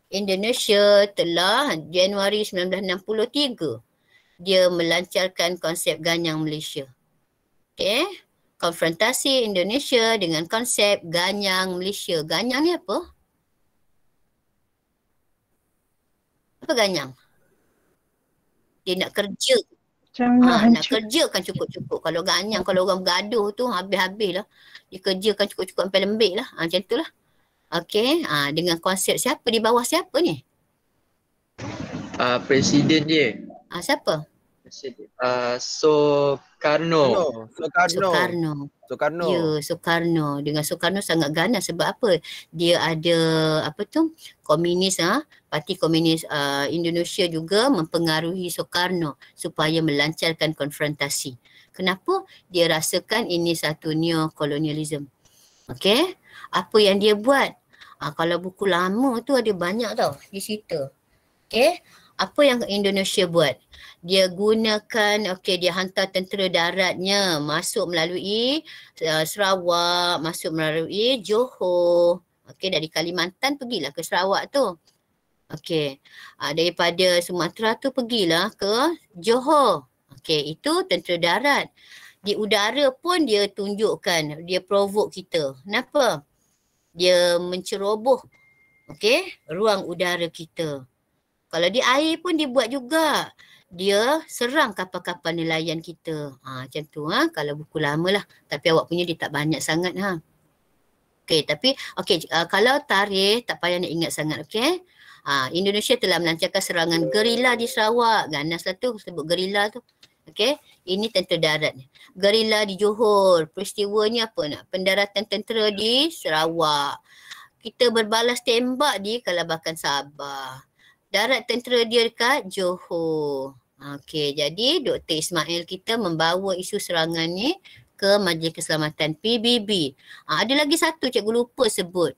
Indonesia telah Januari 1963 dia melancarkan konsep Ganyang Malaysia. Okey. Konfrontasi Indonesia dengan konsep Ganyang Malaysia. Ganyang ni apa? Apa Ganyang? Dia nak kerja. Nak kerja kan cukup-cukup. Kalau Ganyang, kalau orang bergaduh tu habis-habis lah. Dia kerjakan cukup-cukup sampai lembik lah. Macam tu lah. Okey. Dengan konsep siapa di bawah siapa ni? Presiden dia. Siapa? Soekarno. Ya, Soekarno. Dengan Soekarno sangat ganas sebab apa? Dia ada komunis, Parti Komunis Indonesia juga mempengaruhi Soekarno supaya melancarkan konfrontasi. Kenapa? Dia rasakan ini satu neo-kolonialism. Okey? Apa yang dia buat? Kalau buku lama tu ada banyak tau di situ. Okey? Apa yang Indonesia buat? Dia gunakan, dia hantar tentera daratnya masuk melalui Sarawak, masuk melalui Johor. Dari Kalimantan pergilah ke Sarawak tu. Daripada Sumatera tu pergilah ke Johor. Itu tentera darat. Di udara pun dia tunjukkan, dia provoke kita. Kenapa? Dia menceroboh ruang udara kita. Kalau di air pun dia buat juga. dia serang kapal-kapal nelayan kita. Macam tu kalau buku lama lah. Tapi awak punya dia tak banyak sangat Okey, tapi kalau tarikh tak payah nak ingat sangat, okey. Indonesia telah melancarkan serangan gerila di Sarawak. Ganas lah tu sebut gerila tu. Okey, ini tentera darat ni. Gerila di Johor. Peristiwanya apa nak? Pendaratan tentera di Sarawak. Kita berbalas tembak di Kalabakan Sabah. Darat tentera dia dekat Johor. Okey, jadi Dr. Ismail kita membawa isu serangan ni ke Majlis Keselamatan PBB. Ada lagi satu cikgu lupa sebut.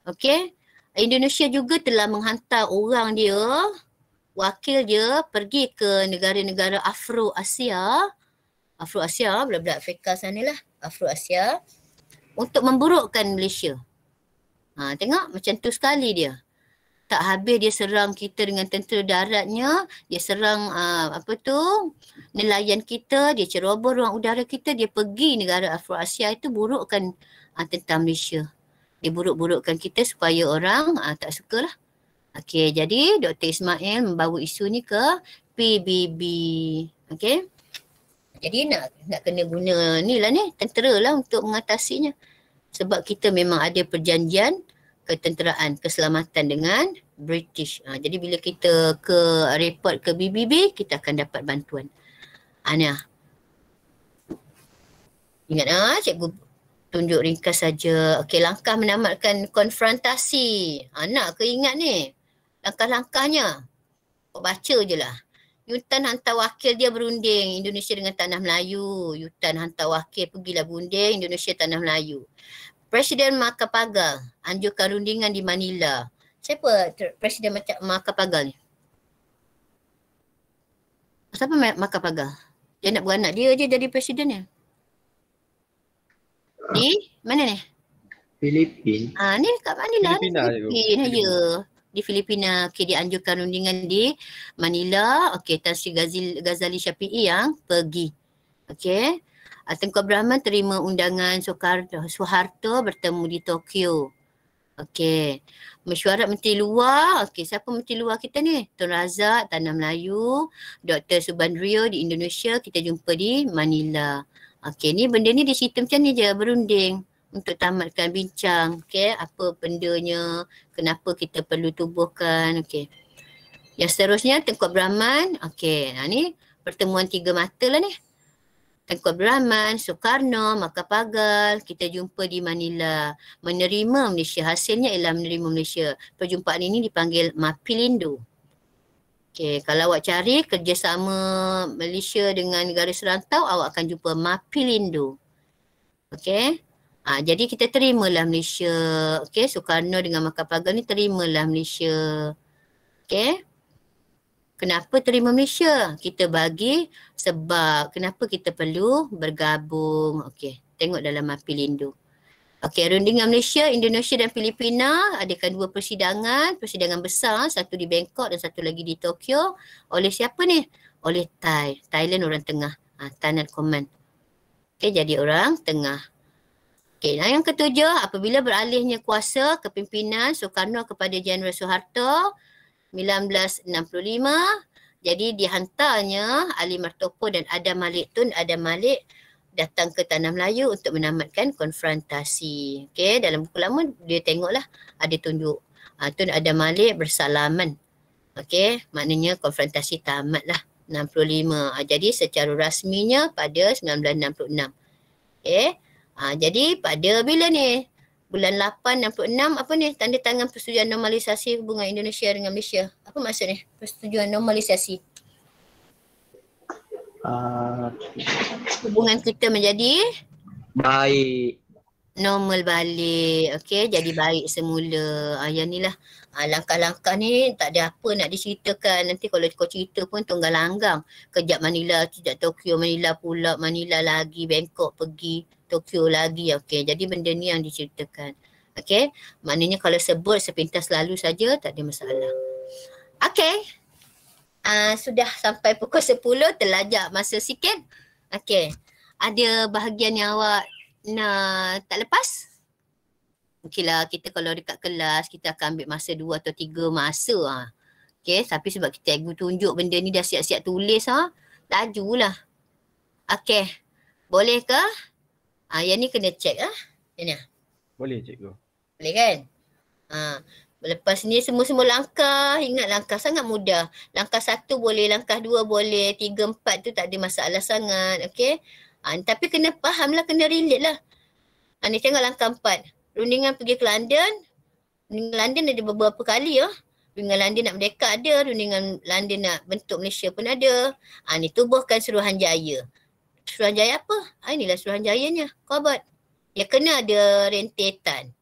Okey, Indonesia juga telah menghantar orang dia, wakil dia pergi ke negara-negara Afro-Asia, budak-budak Afrika sana lah, Afro-Asia, untuk memburukkan Malaysia. Tengok macam tu sekali dia. Tak habis dia serang kita dengan tentera daratnya, dia serang nelayan kita, dia ceroboh ruang udara kita, dia pergi negara Afro-Asia itu burukkan tentang Malaysia. Dia buruk-burukkan kita supaya orang tak suka lah. Okey, jadi Dr. Ismail membawa isu ni ke PBB. Okey. Jadi nak kena guna ni lah ni, tentera lah untuk mengatasinya. Sebab kita memang ada perjanjian ketenteraan, keselamatan dengan British. Jadi bila kita report ke BBB, kita akan dapat bantuan. Ingat cikgu tunjuk ringkas saja. Okey, langkah menamatkan konfrontasi. Nak ke ingat ni? Langkah-langkahnya. Kau baca je lah. Yutan hantar wakil dia berunding Indonesia dengan Tanah Melayu. Yutan hantar wakil pergilah berunding Indonesia Tanah Melayu. Presiden Makapagal anjurkan rundingan di Manila. Siapa Presiden Makapagal ni? Siapa Makapagal? Dia nak beranak dia je jadi presiden ni. Di mana ni? Filipin. Ni kat Manila. Filipina je. Filipina ya. Di Filipina. Okey, dianjurkan rundingan di Manila. Okey, Tan Sri Ghazali Syafiee yang pergi. Okey. Tengku Abdul Rahman terima undangan Suharto bertemu di Tokyo. Okey. Mesyuarat Menteri Luar. Okey, siapa Menteri Luar kita ni? Tun Razak, Tanah Melayu. Dr. Subandrio di Indonesia. Kita jumpa di Manila. Okey, ni benda ni di situ macam ni je, berunding untuk tamatkan bincang. Okey, apa bendanya, kenapa kita perlu tubuhkan. Okey. Yang seterusnya Tengku Abdul Rahman. Okey, ni pertemuan tiga mata lah ni. Tengku Abdul Rahman, Soekarno, Makapagal, kita jumpa di Manila. Menerima Malaysia. Hasilnya ialah menerima Malaysia. Perjumpaan ini dipanggil Mapilindo. Okey, kalau awak cari kerjasama Malaysia dengan negara serantau, awak akan jumpa Mapilindo. Okey. Jadi kita terimalah Malaysia. Okey, Soekarno dengan Makapagal ni terimalah Malaysia. Okey. Kenapa terima Malaysia? Kita bagi sebab kenapa kita perlu bergabung. Okey, tengok dalam Mapilindo. Okey, rundingan Malaysia, Indonesia dan Filipina adakan dua persidangan besar, satu di Bangkok dan satu lagi di Tokyo. Oleh siapa ni? Oleh Thailand orang tengah. Tan Command. Okey, jadi orang tengah. Okey, yang ketujuh, apabila beralihnya kuasa kepimpinan Soekarno kepada Jeneral Suharto 1965, jadi dihantarnya Ali Martopo dan Adam Malik Tun Adam Malik datang ke Tanah Melayu untuk menamatkan konfrontasi. Okey, dalam buku lama dia tengoklah ada tunjuk Tun Adam Malik bersalaman. Okey, maknanya konfrontasi tamatlah 65. Jadi secara rasminya pada 1966. Okey. Jadi pada bila ni? Bulan 8 66 apa ni? Tanda tangan persetujuan normalisasi hubungan Indonesia dengan Malaysia. Apa maksud ni? Persetujuan normalisasi. Hubungan kita menjadi Baik. normal balik. Okey, jadi baik semula. Yang ni lah. Langkah-langkah ni tak ada apa nak diceritakan. Nanti kalau kau cerita pun tunggal langgang. Kejap Manila, kejap Tokyo, Manila pula, Manila lagi, Bangkok pergi, Tokyo lagi. Okey, jadi benda ni yang diceritakan. Okey, maknanya kalau sebut sepintas lalu saja tak ada masalah. Okey, sudah sampai pukul 10, terlajak masa sikit. Okey, ada bahagian yang awak nak tak lepas? Okeylah, kita kalau dekat kelas kita akan ambil masa 2 atau 3 masa. Okay, tapi sebab kita cikgu tunjuk benda ni dah siap-siap tulis lajulah. Okay, boleh ke? Yang ni kena check Yang ni. Boleh cikgu. Boleh kan? Lepas ni semua langkah, ingat langkah sangat mudah. Langkah 1 boleh, langkah 2 boleh, 3, 4 tu tak ada masalah sangat. Okay? Tapi kena faham lah, kena relate lah. Ni tengok langkah 4. Rundingan pergi ke London. Rundingan London ada beberapa kali Rundingan London nak merdeka ada, rundingan London nak bentuk Malaysia pun ada. Ni tubuhkan Suruhanjaya. Suruhanjaya apa? Inilah Suruhanjayanya. Khabar. Dia kena ada rentetan.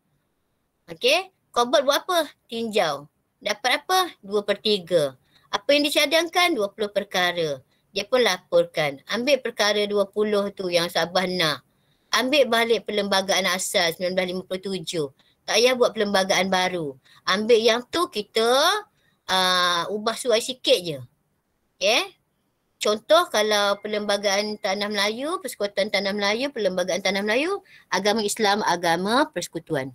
Okay? Khabar buat apa? Tinjau. Dapat apa? 2/3. Apa yang dicadangkan? 20 perkara. Dia pun laporkan. Ambil perkara 20 tu yang Sabah nak. Ambil balik perlembagaan asal 1957. Tak payah buat perlembagaan baru. Ambil yang tu kita ubah suai sikit je. Okay? Contoh kalau perlembagaan Tanah Melayu, Persekutuan Tanah Melayu, perlembagaan Tanah Melayu, agama Islam, agama persekutuan.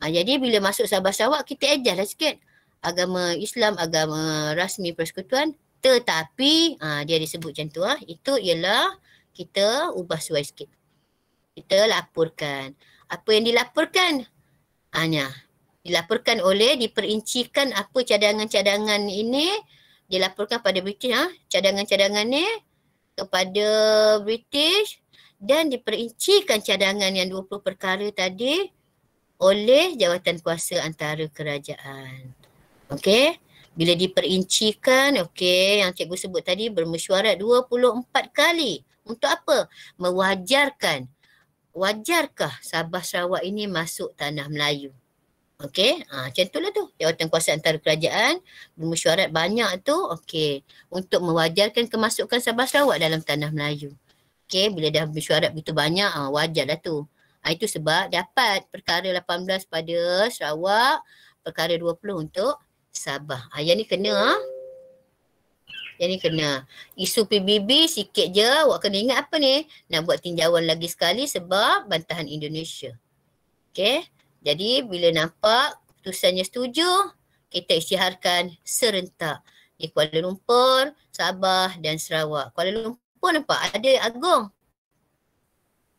Jadi bila masuk Sabah Sarawak kita adjust lah sikit. Agama Islam, agama rasmi persekutuan. Tetapi dia disebut macam tu itu ialah kita ubah suai sikit. Kita laporkan. Apa yang dilaporkan? Dilaporkan oleh, diperincikan apa cadangan-cadangan ini. Dilaporkan pada British cadangan-cadangan ni kepada British dan diperincikan cadangan yang 20 perkara tadi oleh jawatan kuasa antara kerajaan. Okey, bila diperincikan, okey, yang cikgu sebut tadi bermesyuarat 24 kali. Untuk apa? Wajarkah Sabah Sarawak ini masuk Tanah Melayu? Okey, macam itulah tu. Jawatan kuasa antara kerajaan bermesyuarat banyak tu, okey, untuk mewajarkan kemasukan Sabah Sarawak dalam Tanah Melayu. Okey, bila dah mesyuarat begitu banyak, wajarlah tu. Itu sebab dapat perkara 18 pada Sarawak, perkara 20 untuk Sabah. Yang ni kena. Yang ni kena. Isu PBB sikit je, awak kena ingat apa ni? Nak buat tinjauan lagi sekali sebab bantahan Indonesia. Okey. Jadi bila nampak keputusannya setuju, kita isytiharkan serentak di Kuala Lumpur, Sabah dan Sarawak. Kuala Lumpur nampak ada Agong.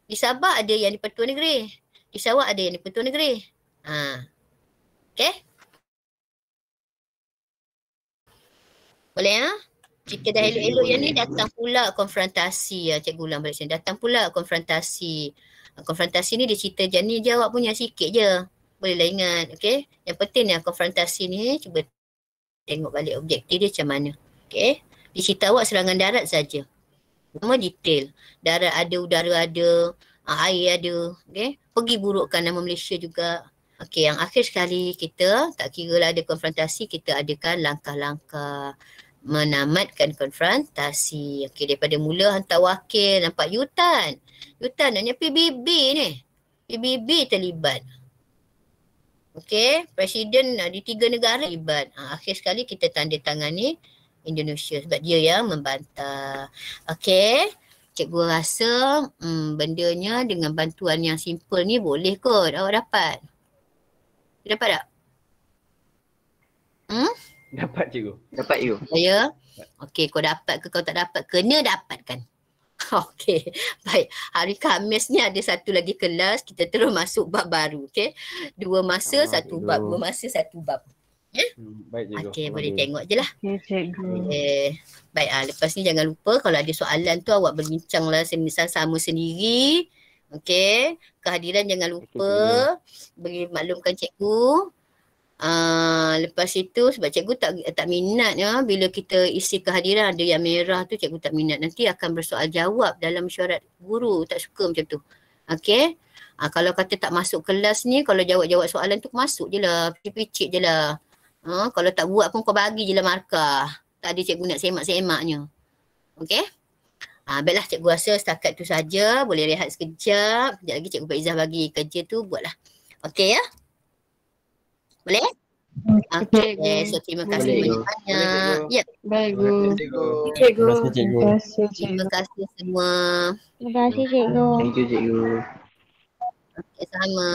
Di Sabah ada yang di-Pertuan Negeri. Di Sarawak ada yang di-Pertuan Negeri. Okey? Boleh Jika dah elok-elok yang ni datang pula konfrontasi. Cikgu ulang balik sini. Datang pula konfrontasi. Konfrontasi ni dia cerita je ni, jawab punya sikit je. Bolehlah ingat, okey? Yang penting ni konfrontasi ni, cuba tengok balik objektif dia macam mana. Okey? Dia cerita awak serangan darat saja. Semua detail. Darat ada, udara ada, air ada, okey? Pergi burukkan nama Malaysia juga. Okey, yang akhir sekali kita, tak kira lah ada konfrontasi, kita adakan langkah-langkah menamatkan konfrontasi. Okey, daripada mula hantar wakil, nampak U-turn. U-turn hanya PBB ni. PBB terlibat. Okey, Presiden di 3 negara terlibat. Akhir sekali kita tanda tangani Indonesia sebab dia yang membantah. Okey, cikgu rasa bendanya dengan bantuan yang simple ni boleh kot awak dapat. Dapat tak? Dapat cikgu. Dapat you. Ya. Okey, kau dapat ke kau tak dapat, kena dapatkan. Okey, baik. Hari Khamis ni ada satu lagi kelas, kita terus masuk bab baru. Okey, 2 masa, 1 bab. 2 masa, 1 bab. Baik cikgu. Okey, boleh tengok je lah. Okey, cikgu. Baik, lepas ni jangan lupa kalau ada soalan tu awak berbincanglah sama sendiri. Okey, kehadiran jangan lupa bagi maklumkan cikgu. Lepas itu sebab cikgu tak minat bila kita isi kehadiran ada yang merah tu, cikgu tak minat. Nanti akan bersoal jawab dalam mesyuarat guru, tak suka macam tu. Okey. Kalau kata tak masuk kelas ni, kalau jawab-jawab soalan tu masuk je lah, picit je lah. Kalau tak buat pun kau bagi je lah markah. Tak ada cikgu nak semak-semaknya. Okey. Baiklah, cikgu rasa setakat tu saja. Boleh rehat sekejap. Sekejap lagi cikgu Faizah bagi kerja tu, buatlah. Okey ya? Boleh? Okey, so terima kasih banyak-banyak. Ya. Baik, Guru. Cikgu. Terima kasih, Terima kasih semua. Terima kasih cikgu. Thank you cikgu. Okey, sama.